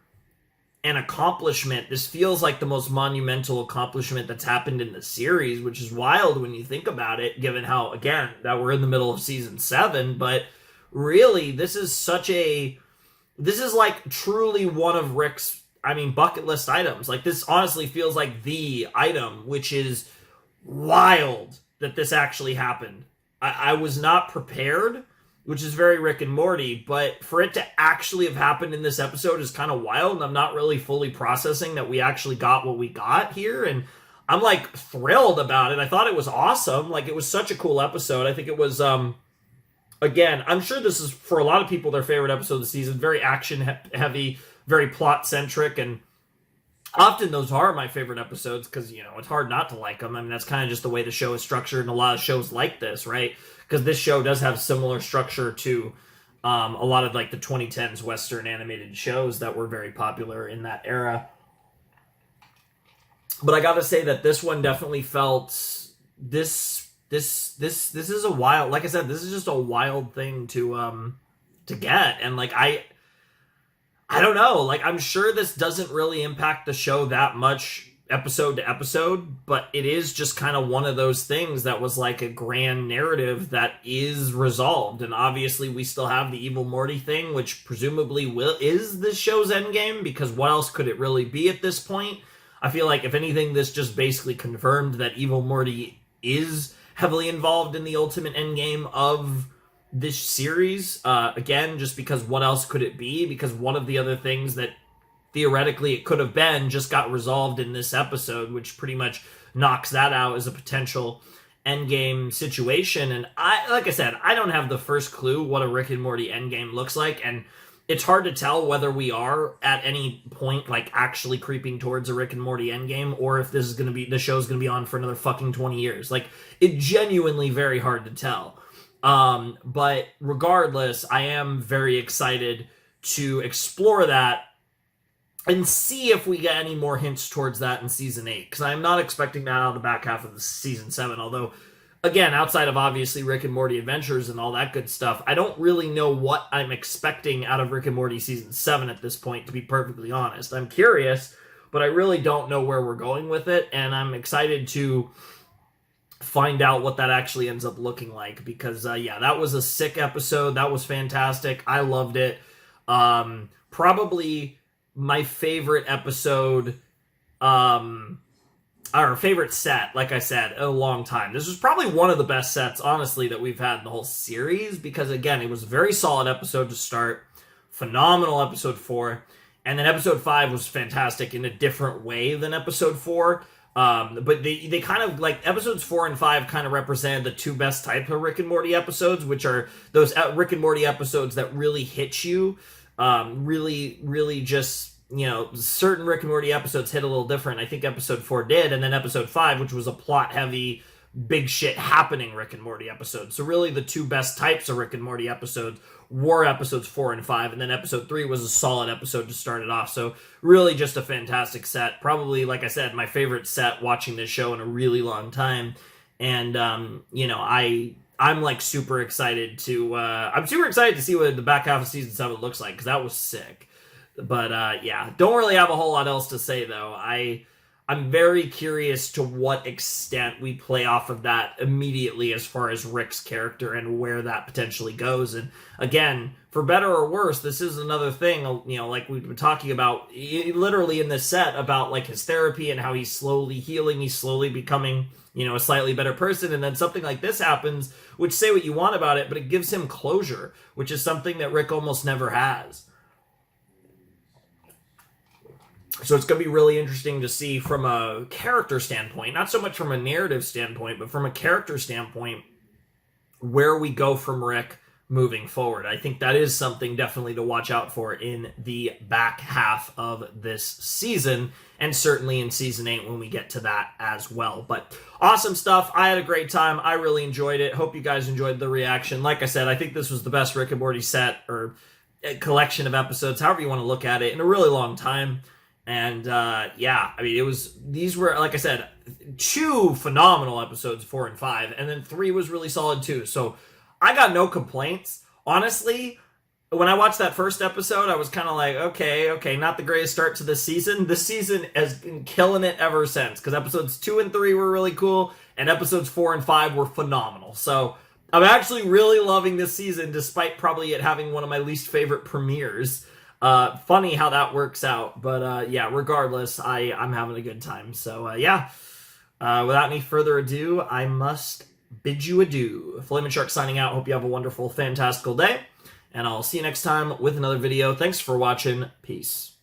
Speaker 1: an accomplishment. This feels like the most monumental accomplishment that's happened in the series, which is wild when you think about it, given how, again, that we're in the middle of season 7. But really, this is like truly one of Rick's, bucket list items. Like, this honestly feels like the item, which is wild that this actually happened. I was not prepared, which is very Rick and Morty, but for it to actually have happened in this episode is kind of wild, and I'm not really fully processing that we actually got what we got here, and I'm, like, thrilled about it. I thought it was awesome. Like, it was such a cool episode. I think it was, again, I'm sure this is, for a lot of people, their favorite episode of the season. Very action-heavy, very plot-centric, and often those are my favorite episodes because, it's hard not to like them. That's kind of just the way the show is structured, and a lot of shows like this, right? Because this show does have similar structure to a lot of, like, the 2010s Western animated shows that were very popular in that era. But I gotta say that this one definitely felt... This is a wild... Like I said, this is just a wild thing to get. And, like, I don't know. Like, I'm sure this doesn't really impact the show that much episode to episode, but it is just kind of one of those things that was like a grand narrative that is resolved. And obviously we still have the evil Morty thing, which presumably is this show's endgame, because what else could it really be at this point? I feel like, if anything, this just basically confirmed that evil Morty is heavily involved in the ultimate endgame of this series. Again, just because what else could it be? Because one of the other things that theoretically it could have been just got resolved in this episode, which pretty much knocks that out as a potential endgame situation. And like I said, I don't have the first clue what a Rick and Morty endgame looks like, and it's hard to tell whether we are at any point like actually creeping towards a Rick and Morty endgame, or if this is going to be, the show's going to be on for another fucking 20 years. Like, it's genuinely very hard to tell. But regardless, I am very excited to explore that and see if we get any more hints towards that in season 8, because I'm not expecting that out of the back half of the season 7, although, again, outside of obviously Rick and Morty Adventures and all that good stuff, I don't really know what I'm expecting out of Rick and Morty season 7 at this point, to be perfectly honest. I'm curious, but I really don't know where we're going with it, and I'm excited to find out what that actually ends up looking like, because, yeah, that was a sick episode. That was fantastic. I loved it. Probably my favorite episode, our favorite set, like I said, in a long time. This was probably one of the best sets, honestly, that we've had in the whole series, because, again, it was a very solid episode to start. Phenomenal episode 4. And then episode 5 was fantastic in a different way than episode 4. But they kind of, like, episodes 4 and 5 kind of represented the two best type of Rick and Morty episodes, which are those Rick and Morty episodes that really hit you. Really just, certain Rick and Morty episodes hit a little different. I think episode 4 did, and then episode 5, which was a plot-heavy, big shit happening Rick and Morty episode. So really the two best types of Rick and Morty episodes were episodes 4 and 5, and then episode 3 was a solid episode to start it off. So really just a fantastic set. Probably, like I said, my favorite set watching this show in a really long time. And, I'm like super excited to see what the back half of season 7 looks like, because that was sick. But yeah, don't really have a whole lot else to say though. I'm very curious to what extent we play off of that immediately as far as Rick's character and where that potentially goes. And again, for better or worse, this is another thing, like we've been talking about literally in this set about like his therapy and how he's slowly healing, he's slowly becoming, a slightly better person. And then something like this happens, which, say what you want about it, but it gives him closure, which is something that Rick almost never has. So it's going to be really interesting to see from a character standpoint, not so much from a narrative standpoint, but from a character standpoint, where we go from Rick moving forward. I think that is something definitely to watch out for in the back half of this season, and certainly in season 8 when we get to that as well. But awesome stuff. I had a great time. I really enjoyed it. Hope you guys enjoyed the reaction. Like I said, I think this was the best Rick and Morty set or collection of episodes, however you want to look at it, in a really long time. And yeah, these were, like I said, 2 phenomenal episodes, 4 and 5, and then 3 was really solid too. So I got no complaints. Honestly, when I watched that first episode, I was kind of like, okay, not the greatest start to this season. This season has been killing it ever since, because episodes 2 and 3 were really cool, and episodes 4 and 5 were phenomenal. So I'm actually really loving this season, despite probably it having one of my least favorite premieres. Funny how that works out, but yeah, regardless, I'm having a good time. So yeah, without any further ado, I must bid you adieu. Flamin' Shark signing out. Hope you have a wonderful, fantastical day, and I'll see you next time with another video. Thanks for watching. Peace.